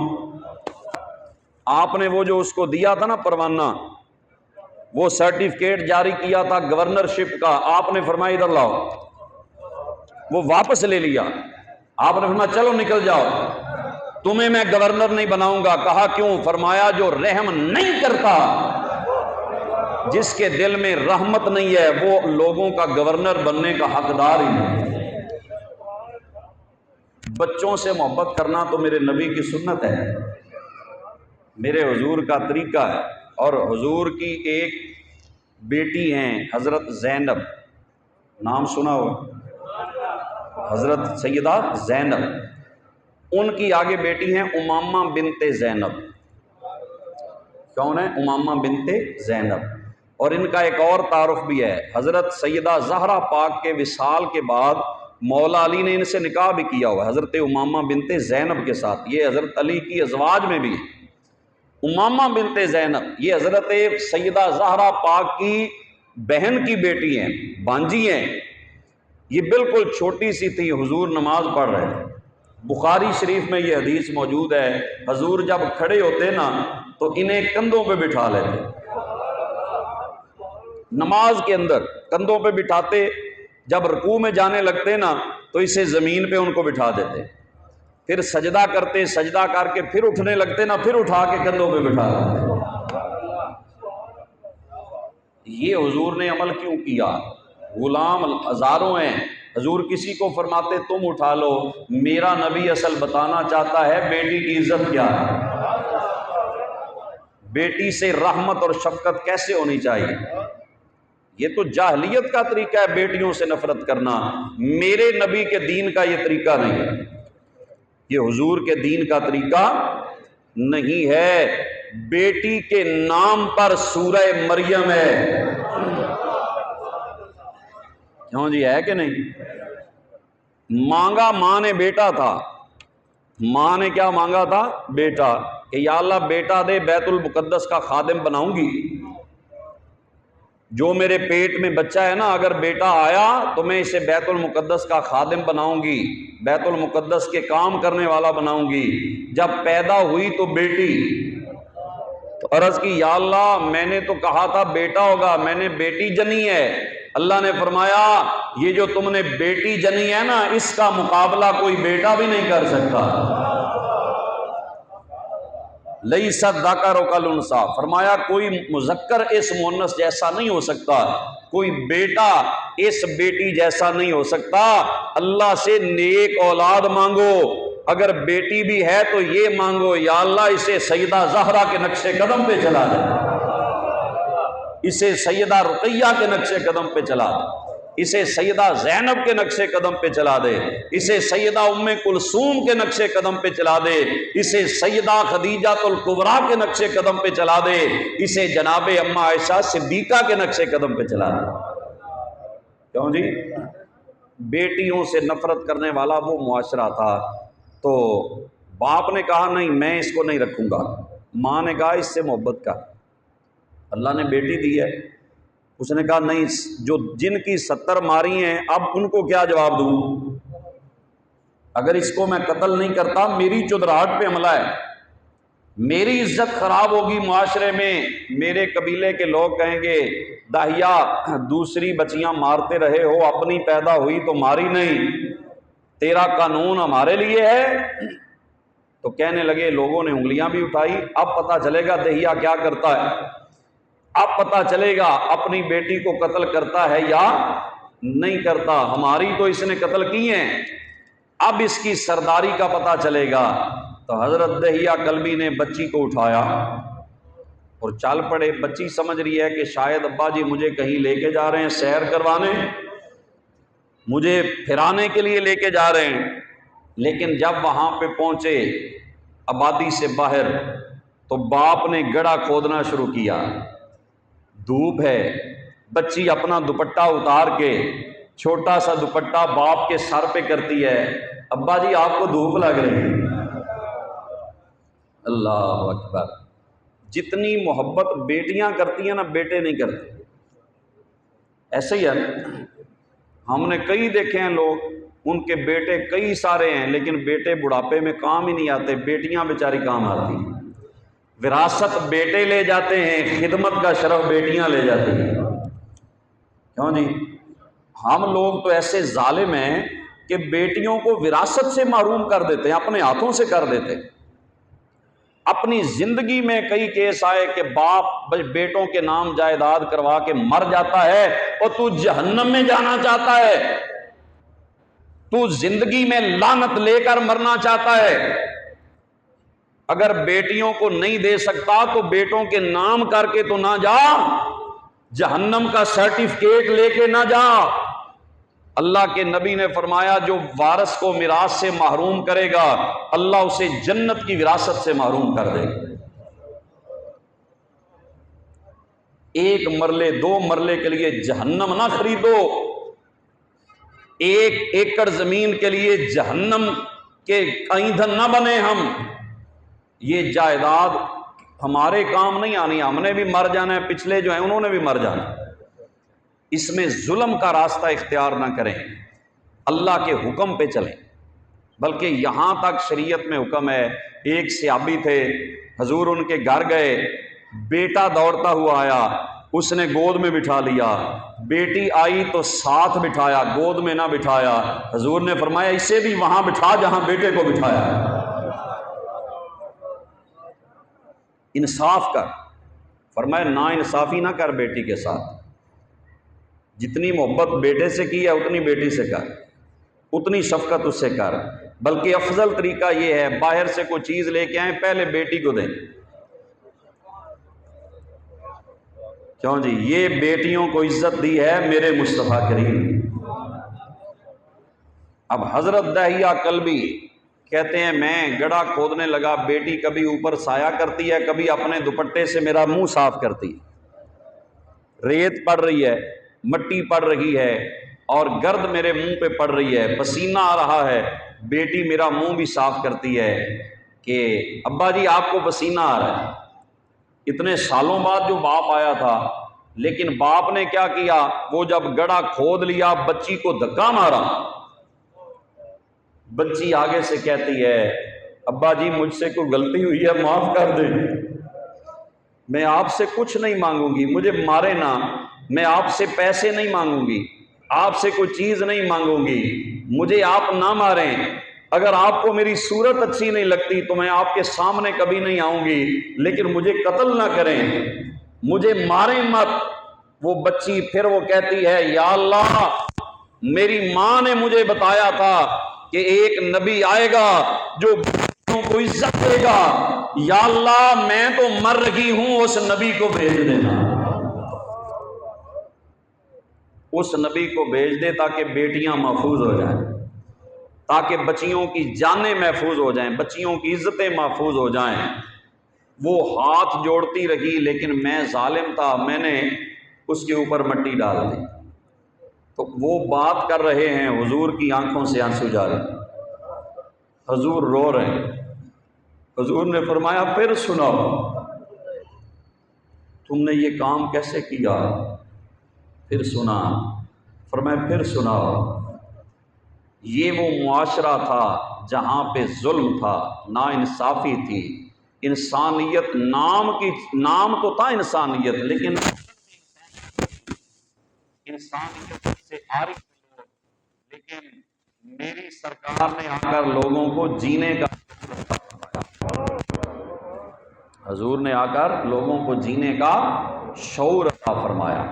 آپ نے وہ جو اس کو دیا تھا نا پروانہ، وہ سرٹیفکیٹ جاری کیا تھا گورنرشپ کا، آپ نے فرمایا ادھر لاؤ، وہ واپس لے لیا۔ آپ نے فرمایا چلو نکل جاؤ، تمہیں میں گورنر نہیں بناؤں گا۔ کہا کیوں؟ فرمایا جو رحم نہیں کرتا، جس کے دل میں رحمت نہیں ہے، وہ لوگوں کا گورنر بننے کا حقدار ہی نہیں۔ بچوں سے محبت کرنا تو میرے نبی کی سنت ہے، میرے حضور کا طریقہ ہے۔ اور حضور کی ایک بیٹی ہیں حضرت زینب، نام سنا ہو، حضرت سیدہ زینب، ان کی آگے بیٹی ہیں امامہ بنت زینب۔ کون ہے؟ امامہ بنت زینب۔ اور ان کا ایک اور تعارف بھی ہے، حضرت سیدہ زہرا پاک کے وصال کے بعد مولا علی نے ان سے نکاح بھی کیا ہوا ہے، حضرت امامہ بنت زینب کے ساتھ۔ یہ حضرت علی کی ازواج میں بھی امامہ بنت زینب، یہ حضرت سیدہ زہرا پاک کی بہن کی بیٹی ہیں، بانجی ہیں۔ یہ بالکل چھوٹی سی تھی، حضور نماز پڑھ رہے تھے، بخاری شریف میں یہ حدیث موجود ہے، حضور جب کھڑے ہوتے نا تو انہیں کندھوں پہ بٹھا لیتے، نماز کے اندر کندھوں پہ بٹھاتے، جب رکوع میں جانے لگتے نا تو اسے زمین پہ ان کو بٹھا دیتے، پھر سجدہ کرتے، سجدہ کر کے پھر اٹھنے لگتے نا، پھر اٹھا کے کندھوں پہ بٹھا دیتے۔ یہ حضور نے عمل کیوں کیا؟ غلام ہزاروں ہیں، حضور کسی کو فرماتے تم اٹھا لو، میرا نبی اصل بتانا چاہتا ہے بیٹی کی عزت کیا ہے، بیٹی سے رحمت اور شفقت کیسے ہونی چاہیے۔ یہ تو جاہلیت کا طریقہ ہے بیٹیوں سے نفرت کرنا، میرے نبی کے دین کا یہ طریقہ نہیں ہے، یہ حضور کے دین کا طریقہ نہیں ہے۔ بیٹی کے نام پر سورہ مریم ہے، کیوں جی، ہے کہ نہیں؟ مانگا ماں نے بیٹا تھا، ماں نے کیا مانگا تھا؟ بیٹا، کہ یا اللہ بیٹا دے، بیت المقدس کا خادم بناؤں گی، جو میرے پیٹ میں بچہ ہے نا، اگر بیٹا آیا تو میں اسے بیت المقدس کا خادم بناؤں گی، بیت المقدس کے کام کرنے والا بناؤں گی۔ جب پیدا ہوئی تو بیٹی، تو عرض کی یا اللہ میں نے تو کہا تھا بیٹا ہوگا، میں نے بیٹی جنی ہے۔ اللہ نے فرمایا یہ جو تم نے بیٹی جنی ہے نا، اس کا مقابلہ کوئی بیٹا بھی نہیں کر سکتا۔ لیس الذکر کالانثیٰ، فرمایا کوئی مذکر اس مؤنث جیسا نہیں ہو سکتا، کوئی بیٹا اس بیٹی جیسا نہیں ہو سکتا۔ اللہ سے نیک اولاد مانگو، اگر بیٹی بھی ہے تو یہ مانگو یا اللہ اسے سیدہ زہرا کے نقش قدم پہ چلا دے، اسے سیدہ رقیہ کے نقش قدم پہ چلا دے، اسے سیدہ زینب کے نقش قدم پہ چلا دے، اسے سیدہ ام کلثوم کے نقش قدم پہ چلا دے، اسے سیدہ خدیجہ الکبریٰ کے نقش قدم پہ چلا دے، اسے جناب اما عائشہ صدیقہ کے نقش قدم پہ چلا دے۔ کیوں جی؟ بیٹیوں سے نفرت کرنے والا وہ معاشرہ تھا، تو باپ نے کہا نہیں میں اس کو نہیں رکھوں گا، ماں نے کہا اس سے محبت کا، اللہ نے بیٹی دی ہے، اس نے کہا نہیں، جو جن کی 70 ماری ہیں اب ان کو کیا جواب دوں، اگر اس کو میں قتل نہیں کرتا میری چودراہٹ پہ حملہ ہے، میری عزت خراب ہوگی معاشرے میں، میرے قبیلے کے لوگ کہیں گے داہیا دوسری بچیاں مارتے رہے ہو، اپنی پیدا ہوئی تو ماری نہیں، تیرا قانون ہمارے لیے ہے۔ تو کہنے لگے، لوگوں نے انگلیاں بھی اٹھائی، اب پتہ چلے گا دہیا کیا کرتا ہے، اب پتہ چلے گا اپنی بیٹی کو قتل کرتا ہے یا نہیں کرتا، ہماری تو اس نے قتل کی ہیں، اب اس کی سرداری کا پتہ چلے گا۔ تو حضرت دہیا کلبی نے بچی کو اٹھایا اور چل پڑے، بچی سمجھ رہی ہے کہ شاید ابا جی مجھے کہیں لے کے جا رہے ہیں سیر کروانے، مجھے پھرانے کے لیے لے کے جا رہے ہیں، لیکن جب وہاں پہ پہنچے آبادی سے باہر تو باپ نے گڑھا کھودنا شروع کیا، دھوپ ہے، بچی اپنا دوپٹہ اتار کے چھوٹا سا دوپٹہ باپ کے سر پہ کرتی ہے، ابا جی آپ کو دھوپ لگ رہی ہے۔ اللہ اکبر، جتنی محبت بیٹیاں کرتی ہیں نا بیٹے نہیں کرتے، ایسے ہی ہے نا، ہم نے کئی دیکھے ہیں لوگ، ان کے بیٹے کئی سارے ہیں لیکن بیٹے بڑھاپے میں کام ہی نہیں آتے، بیٹیاں بیچاری کام آتی ہیں، وراثت بیٹے لے جاتے ہیں، خدمت کا شرف بیٹیاں لے جاتی ہیں۔ کیوں جی؟ ہم لوگ تو ایسے ظالم ہیں کہ بیٹیوں کو وراثت سے محروم کر دیتے ہیں، اپنے ہاتھوں سے کر دیتے ہیں۔ اپنی زندگی میں کئی کیس آئے کہ باپ بیٹوں کے نام جائیداد کروا کے مر جاتا ہے اور تو جہنم میں جانا چاہتا ہے، تو زندگی میں لعنت لے کر مرنا چاہتا ہے، اگر بیٹیوں کو نہیں دے سکتا تو بیٹوں کے نام کر کے تو نہ جا، جہنم کا سرٹیفکیٹ لے کے نہ جا۔ اللہ کے نبی نے فرمایا جو وارث کو میراث سے محروم کرے گا اللہ اسے جنت کی وراثت سے محروم کر دے گا۔ ایک مرلے دو مرلے کے لیے جہنم نہ خریدو، ایک ایکڑ زمین کے لیے جہنم کے ایندھن نہ بنے ہم، یہ جائیداد ہمارے کام نہیں آنی، ہم نے بھی مر جانا ہے، پچھلے جو ہیں انہوں نے بھی مر جانا ہے۔ اس میں ظلم کا راستہ اختیار نہ کریں، اللہ کے حکم پہ چلیں، بلکہ یہاں تک شریعت میں حکم ہے، ایک صحابی تھے حضور ان کے گھر گئے، بیٹا دوڑتا ہوا آیا، اس نے گود میں بٹھا لیا، بیٹی آئی تو ساتھ بٹھایا، گود میں نہ بٹھایا، حضور نے فرمایا اسے بھی وہاں بٹھا جہاں بیٹے کو بٹھایا۔ انصاف کر، فرمایا نا انصافی نہ کر بیٹی کے ساتھ، جتنی محبت بیٹے سے کی ہے اتنی بیٹی سے کر، اتنی شفقت اس سے کر، بلکہ افضل طریقہ یہ ہے باہر سے کوئی چیز لے کے آئیں پہلے بیٹی کو دیں۔ کیوں جی؟ یہ بیٹیوں کو عزت دی ہے میرے مصطفیٰ کریم۔ اب حضرت داہیہ کلبی کہتے ہیں میں گڑھا کھودنے لگا، بیٹی کبھی اوپر سایہ کرتی ہے، کبھی اپنے دوپٹے سے میرا منہ صاف کرتی ہے، ریت پڑ رہی ہے، مٹی پڑ رہی ہے اور گرد میرے منہ پہ پڑ رہی ہے، پسینہ آ رہا ہے، بیٹی میرا منہ بھی صاف کرتی ہے کہ ابا جی آپ کو پسینہ آ رہا ہے۔ اتنے سالوں بعد جو باپ آیا تھا، لیکن باپ نے کیا کیا، وہ جب گڑھا کھود لیا بچی کو دھکا مارا، بچی آگے سے کہتی ہے ابا جی مجھ سے کوئی غلطی ہوئی ہے معاف کر دیں، میں آپ سے کچھ نہیں مانگوں گی، مجھے مارے نہ، میں آپ سے پیسے نہیں مانگوں گی، آپ سے کوئی چیز نہیں مانگوں گی، مجھے آپ نہ ماریں، اگر آپ کو میری صورت اچھی نہیں لگتی تو میں آپ کے سامنے کبھی نہیں آؤں گی، لیکن مجھے قتل نہ کریں، مجھے ماریں مت۔ وہ بچی پھر وہ کہتی ہے یا اللہ میری ماں نے مجھے بتایا تھا کہ ایک نبی آئے گا جو بیٹیوں کو عزت دے گا، یا اللہ میں تو مر رہی ہوں، اس نبی کو بھیج دینا، اس نبی کو بھیج دے تاکہ بیٹیاں محفوظ ہو جائیں، تاکہ بچیوں کی جانیں محفوظ ہو جائیں، بچیوں کی عزتیں محفوظ ہو جائیں۔ وہ ہاتھ جوڑتی رہی لیکن میں ظالم تھا، میں نے اس کے اوپر مٹی ڈال دی۔ تو وہ بات کر رہے ہیں، حضور کی آنکھوں سے آنسو جا رہے ہیں، حضور رو رہے ہیں۔ حضور نے فرمایا پھر سناؤ تم نے یہ کام کیسے کیا؟ پھر سنا، فرمایا پھر سناؤ۔ یہ وہ معاشرہ تھا جہاں پہ ظلم تھا، ناانصافی تھی، انسانیت نام تو تھا انسانیت، لیکن انسانیت سے عارف لوگ، لیکن میری سرکار نے آ کر لوگوں کو جینے کا، حضور نے آ کر لوگوں کو جینے کا شعور عطا فرمایا۔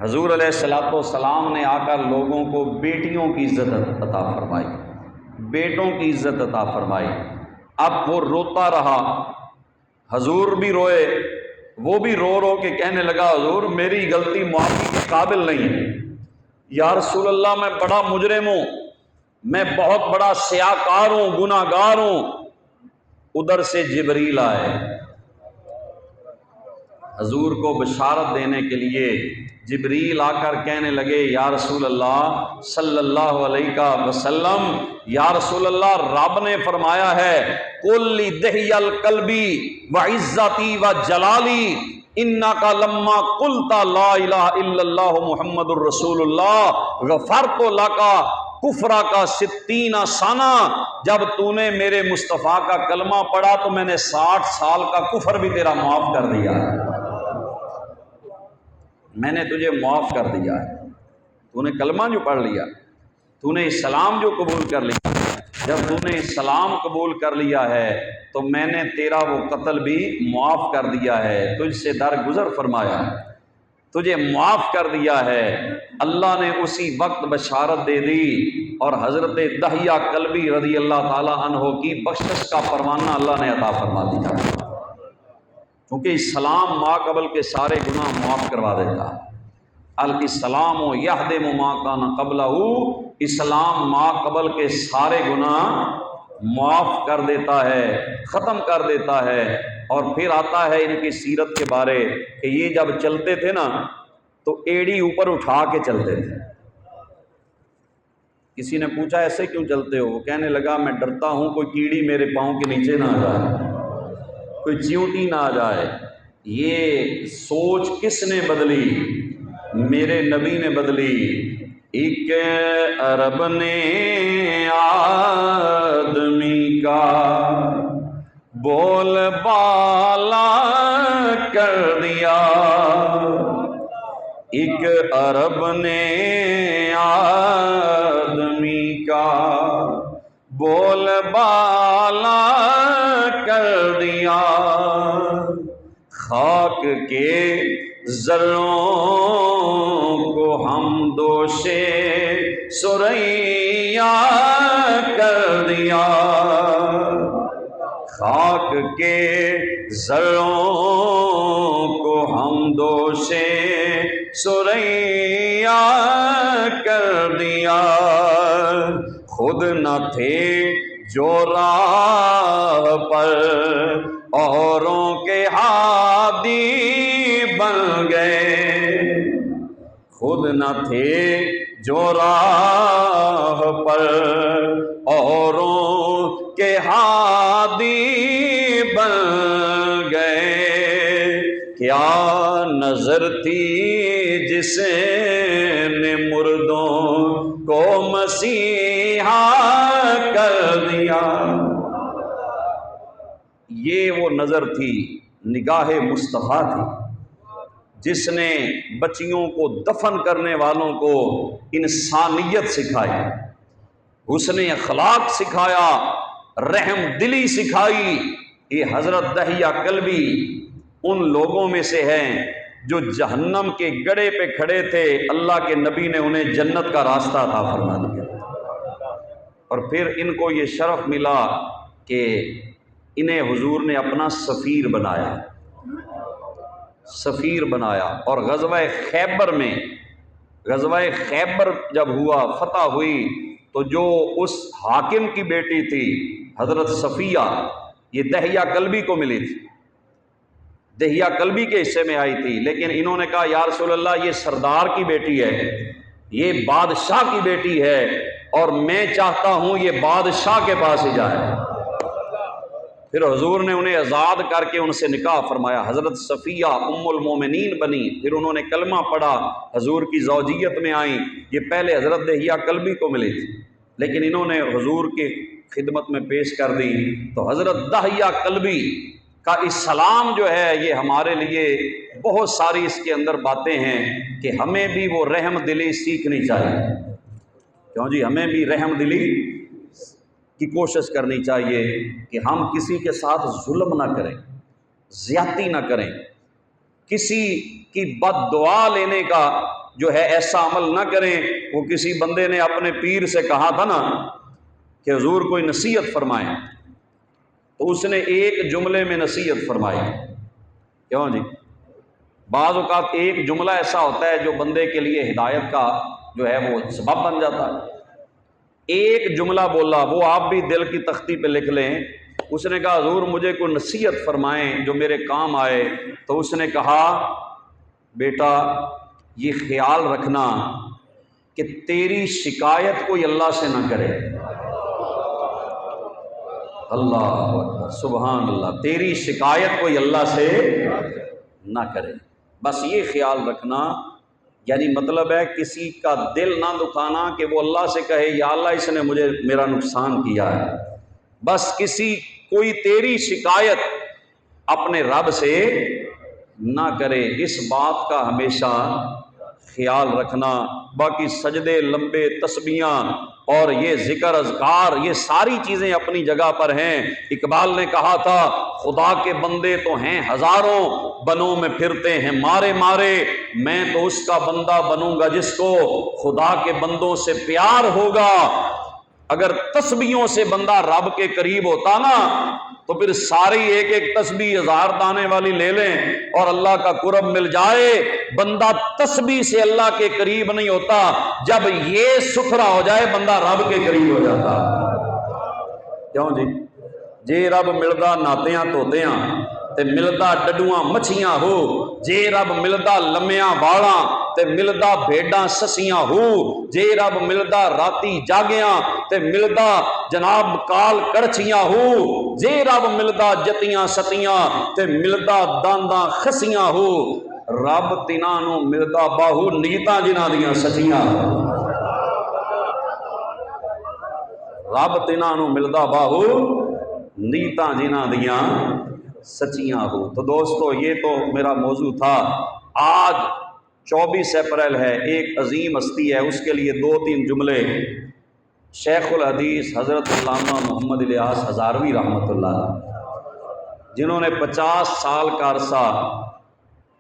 حضور علیہ الصلوۃ والسلام نے آ کر لوگوں کو بیٹیوں کی عزت عطا فرمائی، بیٹوں کی عزت عطا فرمائی۔ اب وہ روتا رہا، حضور بھی روئے، وہ بھی رو رو کے کہنے لگا حضور میری غلطی معافی کے قابل نہیں ہے، یا رسول اللہ میں بڑا مجرم ہوں، میں بہت بڑا سیاکار ہوں، گناہ گار ہوں۔ ادھر سے جبریل آئے، حضور کو بشارت دینے کے لیے جبریل آ کر کہنے لگے یا رسول اللہ صلی اللہ علیہ وسلم، یا رسول اللہ رب نے فرمایا ہے قل دہی القلبی وعزتی وجلالی انک لما قلت لا الہ الا اللہ محمد الرسول اللہ غفرت لک کفرا کا 60 سنہ، جب تو نے میرے مصطفیٰ کا کلمہ پڑھا تو میں نے 60 سال کا کفر بھی تیرا معاف کر دیا ہے، میں نے تجھے معاف کر دیا ہے، تو نے کلمہ جو پڑھ لیا، تو نے اسلام جو قبول کر لیا، جب تو نے اسلام قبول کر لیا ہے تو میں نے تیرا وہ قتل بھی معاف کر دیا ہے، تجھ سے درگزر فرمایا، تجھے معاف کر دیا ہے۔ اللہ نے اسی وقت بشارت دے دی اور حضرت دہیہ کلبی رضی اللہ تعالی عنہ کی بخشش کا پروانہ اللہ نے عطا فرما دیا، کیونکہ اسلام ما قبل کے سارے گناہ معاف کروا دیتا ہے۔ الاسلام یہدم ما کان قبلہ، اسلام ما قبل کے سارے گناہ معاف کر دیتا ہے، ختم کر دیتا ہے۔ اور پھر آتا ہے ان کی سیرت کے بارے کہ یہ جب چلتے تھے نا تو ایڑی اوپر اٹھا کے چلتے تھے۔ کسی نے پوچھا ایسے کیوں چلتے ہو؟ وہ کہنے لگا میں ڈرتا ہوں کوئی کیڑی میرے پاؤں کے نیچے نہ آ جائے، کوئی چیونٹی نہ آ جائے۔ یہ سوچ کس نے بدلی؟ میرے نبی نے بدلی۔ ایک عرب نے آدمی کا بول بالا کر دیا، ایک عرب نے آدمی کا بول بالا کر دیا، خاک کے ذروں کو ہم سریا کر دیا، خاک کے ذروں کو حمدوں سے سریا کر دیا، خود نہ تھے جو راہ پر اوروں کے ہادی بن گئے، خود نہ تھے جو راہ پر اوروں کے ہادی بن گئے، کیا نظر تھی جس نے مردوں کو مسیحا کر دیا۔ یہ وہ نظر تھی، نگاہ مصطفیٰ تھی، جس نے بچیوں کو دفن کرنے والوں کو انسانیت سکھائی، حسن اخلاق سکھایا، رحم دلی سکھائی۔ یہ حضرت دہیہ کلبی ان لوگوں میں سے ہیں جو جہنم کے گڑھے پہ کھڑے تھے، اللہ کے نبی نے انہیں جنت کا راستہ عطا فرما دیا، اور پھر ان کو یہ شرف ملا کہ انہیں حضور نے اپنا سفیر بنایا، سفیر بنایا۔ اور غزوہ خیبر میں، غزوہ خیبر جب ہوا، فتح ہوئی، تو جو اس حاکم کی بیٹی تھی حضرت صفیہ، یہ دہیہ کلبی کو ملی تھی، دہیہ کلبی کے حصے میں آئی تھی، لیکن انہوں نے کہا یا رسول اللہ یہ سردار کی بیٹی ہے، یہ بادشاہ کی بیٹی ہے، اور میں چاہتا ہوں یہ بادشاہ کے پاس ہی جائے۔ پھر حضور نے انہیں آزاد کر کے ان سے نکاح فرمایا، حضرت صفیہ ام المومنین بنی، پھر انہوں نے کلمہ پڑھا، حضور کی زوجیت میں آئیں۔ یہ پہلے حضرت دہیہ کلبی کو ملی تھی، لیکن انہوں نے حضور کی خدمت میں پیش کر دی، تو حضرت دہیہ کلبی کا اسلام جو ہے یہ ہمارے لیے بہت ساری اس کے اندر باتیں ہیں کہ ہمیں بھی وہ رحم دلی سیکھنی چاہیے۔ کیوں جی؟ ہمیں بھی رحم دلی کی کوشش کرنی چاہیے کہ ہم کسی کے ساتھ ظلم نہ کریں، زیادتی نہ کریں، کسی کی بد دعا لینے کا جو ہے ایسا عمل نہ کریں۔ وہ کسی بندے نے اپنے پیر سے کہا تھا نا کہ حضور کوئی نصیحت فرمائیں، تو اس نے ایک جملے میں نصیحت فرمائی۔ کیوں جی؟ بعض اوقات ایک جملہ ایسا ہوتا ہے جو بندے کے لیے ہدایت کا جو ہے وہ سبب بن جاتا ہے۔ ایک جملہ بولا، وہ آپ بھی دل کی تختی پہ لکھ لیں۔ اس نے کہا حضور مجھے کوئی نصیحت فرمائیں جو میرے کام آئے، تو اس نے کہا بیٹا یہ خیال رکھنا کہ تیری شکایت کوئی اللہ سے نہ کرے۔ اللہ اکبر، سبحان اللہ، تیری شکایت کوئی اللہ سے نہ کرے، بس یہ خیال رکھنا۔ یعنی مطلب ہے کسی کا دل نہ دکھانا کہ وہ اللہ سے کہے یا اللہ اس نے مجھے میرا نقصان کیا ہے، بس کوئی تیری شکایت اپنے رب سے نہ کرے، اس بات کا ہمیشہ خیال رکھنا۔ باقی سجدے لمبے، تسبیحاں اور یہ ذکر اذکار، یہ ساری چیزیں اپنی جگہ پر ہیں۔ اقبال نے کہا تھا خدا کے بندے تو ہیں ہزاروں، بنوں میں پھرتے ہیں مارے مارے، میں تو اس کا بندہ بنوں گا جس کو خدا کے بندوں سے پیار ہوگا۔ اگر تسبیحوں سے بندہ رب کے قریب ہوتا نا تو پھر ساری ایک ایک تسبیح 1000 دانے والی لے لیں اور اللہ کا قرب مل جائے۔ بندہ تسبیح سے اللہ کے قریب نہیں ہوتا، جب یہ ستھرا ہو جائے بندہ رب کے قریب ہو جاتا۔ کیوں جی؟ جے رب ملدا ناتیاں توتیاں تے ملدا ڈڈواں مچھیاں ہو، جے رب ملدا لمیاں والاں تے ملدا بھیڈاں سسیاں ہو، جے رب ملدا راتی جاگیاں تے ملدا جناب کال کڑچیاں ہو، جے رب ملدا جتیاں ستیاں تے ملدا دانداں خسیاں ہو، رب تیناں نو ملدا باہو نیتاں جنہاں دیاں سچیاں، رب تیناں نو ملدا باہو نیتاں جنہاں دیاں سچیاں ہو۔ تو دوستو یہ تو میرا موضوع تھا۔ آج 24 اپریل ہے، ایک عظیم ہستی ہے، اس کے لیے 2-3 جملے شیخ الحدیث حضرت علامہ محمد الیاس ہزاروی رحمۃ اللہ علیہ، جنہوں نے 50 سال کا عرصہ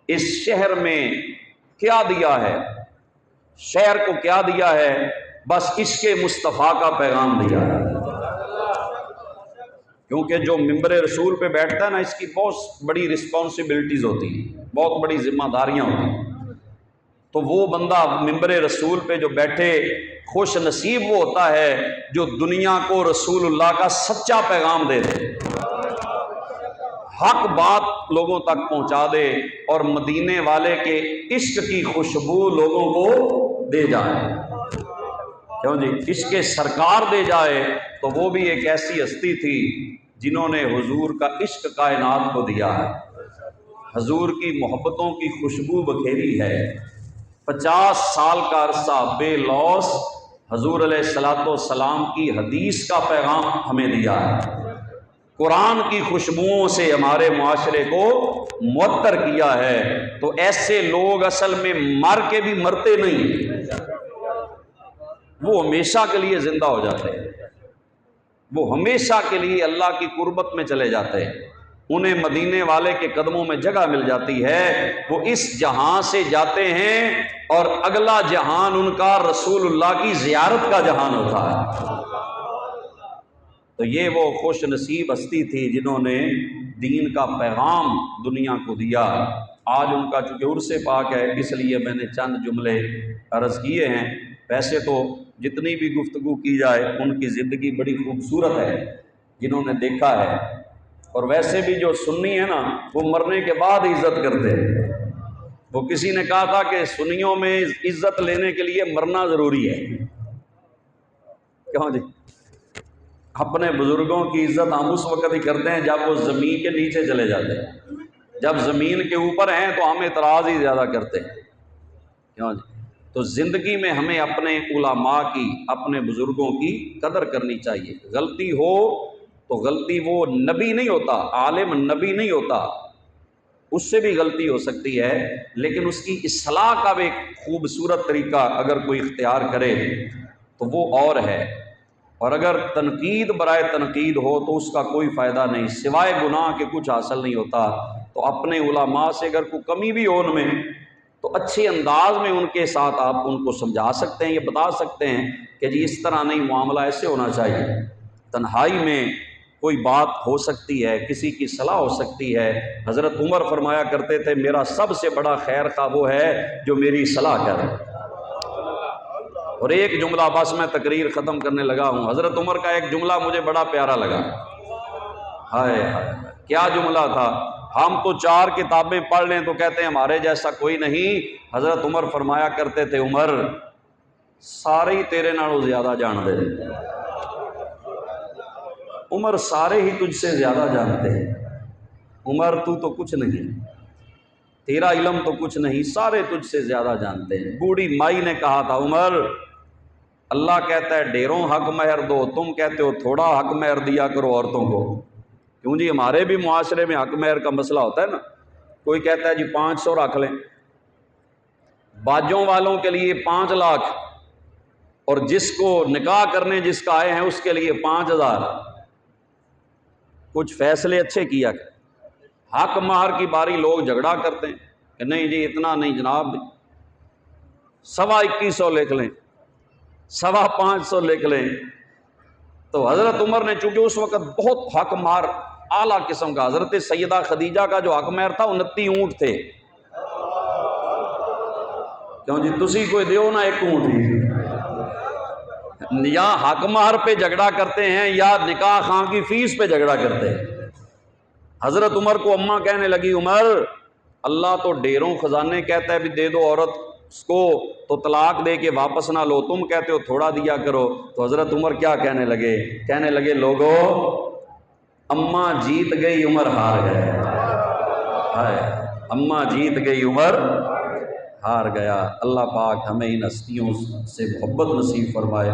اس شہر میں کیا دیا ہے، شہر کو کیا دیا ہے؟ بس عشق مصطفیٰ کا پیغام دیا ہے۔ کیونکہ جو ممبر رسول پہ بیٹھتا ہے نا، اس کی بہت بڑی رسپانسبلٹیز ہوتی ہیں، بہت بڑی ذمہ داریاں ہوتی ہیں۔ تو وہ بندہ ممبر رسول پہ جو بیٹھے، خوش نصیب وہ ہوتا ہے جو دنیا کو رسول اللہ کا سچا پیغام دے دے، حق بات لوگوں تک پہنچا دے، اور مدینے والے کے عشق کی خوشبو لوگوں کو دے جائے۔ کیوں جی؟ عشق سرکار دے جائے۔ تو وہ بھی ایک ایسی ہستی تھی جنہوں نے حضور کا عشق کائنات کو دیا ہے، حضور کی محبتوں کی خوشبو بکھیری ہے۔ 50 سال کا عرصہ بے لوث حضور علیہ الصلوۃ والسلام کی حدیث کا پیغام ہمیں دیا ہے، قرآن کی خوشبوؤں سے ہمارے معاشرے کو معطر کیا ہے۔ تو ایسے لوگ اصل میں مر کے بھی مرتے نہیں، وہ ہمیشہ کے لیے زندہ ہو جاتے ہیں، وہ ہمیشہ کے لیے اللہ کی قربت میں چلے جاتے ہیں، انہیں مدینے والے کے قدموں میں جگہ مل جاتی ہے۔ وہ اس جہاں سے جاتے ہیں اور اگلا جہان ان کا رسول اللہ کی زیارت کا جہان ہوتا ہے۔ تو یہ وہ خوش نصیب ہستی تھی جنہوں نے دین کا پیغام دنیا کو دیا۔ آج ان کا چونکہ عرس پاک ہے، اس لیے میں نے چند جملے عرض کیے ہیں۔ ویسے تو جتنی بھی گفتگو کی جائے، ان کی زندگی بڑی خوبصورت ہے جنہوں نے دیکھا ہے۔ اور ویسے بھی جو سنی ہے نا، وہ مرنے کے بعد عزت کرتے ہیں۔ وہ کسی نے کہا تھا کہ سنیوں میں عزت لینے کے لیے مرنا ضروری ہے۔ کیوں جی؟ اپنے بزرگوں کی عزت ہم اس وقت ہی کرتے ہیں جب وہ زمین کے نیچے چلے جاتے ہیں، جب زمین کے اوپر ہیں تو ہم اعتراض ہی زیادہ کرتے ہیں۔ کیوں جی؟ تو زندگی میں ہمیں اپنے علماء کی، اپنے بزرگوں کی قدر کرنی چاہیے۔ غلطی ہو تو غلطی، وہ نبی نہیں ہوتا، عالم نبی نہیں ہوتا، اس سے بھی غلطی ہو سکتی ہے، لیکن اس کی اصلاح کا بھی ایک خوبصورت طریقہ اگر کوئی اختیار کرے تو وہ اور ہے۔ اور اگر تنقید برائے تنقید ہو تو اس کا کوئی فائدہ نہیں، سوائے گناہ کے کچھ حاصل نہیں ہوتا۔ تو اپنے علماء سے اگر کوئی کمی بھی ہو ان میں، تو اچھے انداز میں ان کے ساتھ آپ ان کو سمجھا سکتے ہیں، یہ بتا سکتے ہیں کہ جی اس طرح نہیں، معاملہ ایسے ہونا چاہیے۔ تنہائی میں کوئی بات ہو سکتی ہے، کسی کی صلاح ہو سکتی ہے۔ حضرت عمر فرمایا کرتے تھے، میرا سب سے بڑا خیر خواہ وہ ہے جو میری صلاح کرے۔ اور ایک جملہ بس میں تقریر ختم کرنے لگا ہوں، حضرت عمر کا ایک جملہ مجھے بڑا پیارا لگا۔ ہائے ہائے، کیا جملہ تھا! ہم تو 4 کتابیں پڑھ لیں تو کہتے ہیں ہمارے جیسا کوئی نہیں۔ حضرت عمر فرمایا کرتے تھے، عمر سارے ہی تیرے نالوں زیادہ جان دے، عمر سارے ہی تجھ سے زیادہ جانتے ہیں، عمر تو کچھ نہیں، تیرا علم تو کچھ نہیں، سارے تجھ سے زیادہ جانتے ہیں۔ بوڑھی مائی نے کہا تھا، عمر اللہ کہتا ہے ڈھیروں حق مہر دو، تم کہتے ہو تھوڑا حق مہر دیا کرو عورتوں کو۔ کیوں جی؟ ہمارے بھی معاشرے میں حق مہر کا مسئلہ ہوتا ہے نا، کوئی کہتا ہے جی 500 رکھ لیں، باجوں والوں کے لیے 5 لاکھ، اور جس کو نکاح کرنے جس کا آئے ہیں اس کے لیے 5000۔ کچھ فیصلے اچھے کیا کہ حق مہر کی باری لوگ جھگڑا کرتے ہیں کہ نہیں جی اتنا نہیں جناب، 2150 لکھ لیں، 550 لکھ لیں۔ تو حضرت عمر نے چونکہ اس وقت بہت حق مہر اعلیٰ قسم کا، حضرت سیدہ خدیجہ کا جو حق مہر تھا 29 اونٹ تھے۔ کیوں جی؟ تسی کوئی دیو نا ایک اونٹ ہی، یا حق مہر پہ جھگڑا کرتے ہیں یا نکاح خاں کی فیس پہ جھگڑا کرتے ہیں۔ حضرت عمر کو اماں کہنے لگی، عمر اللہ تو ڈھیروں خزانے کہتا ہے بھی دے دو عورت اس کو تو طلاق دے کے واپس نہ لو، تم کہتے ہو تھوڑا دیا کرو۔ تو حضرت عمر کیا کہنے لگے لوگو اماں جیت گئی عمر ہار گئے، اماں جیت گئی عمر ہار گیا۔ اللہ پاک ہمیں ان ہستیوں سے محبت نصیب فرمائے۔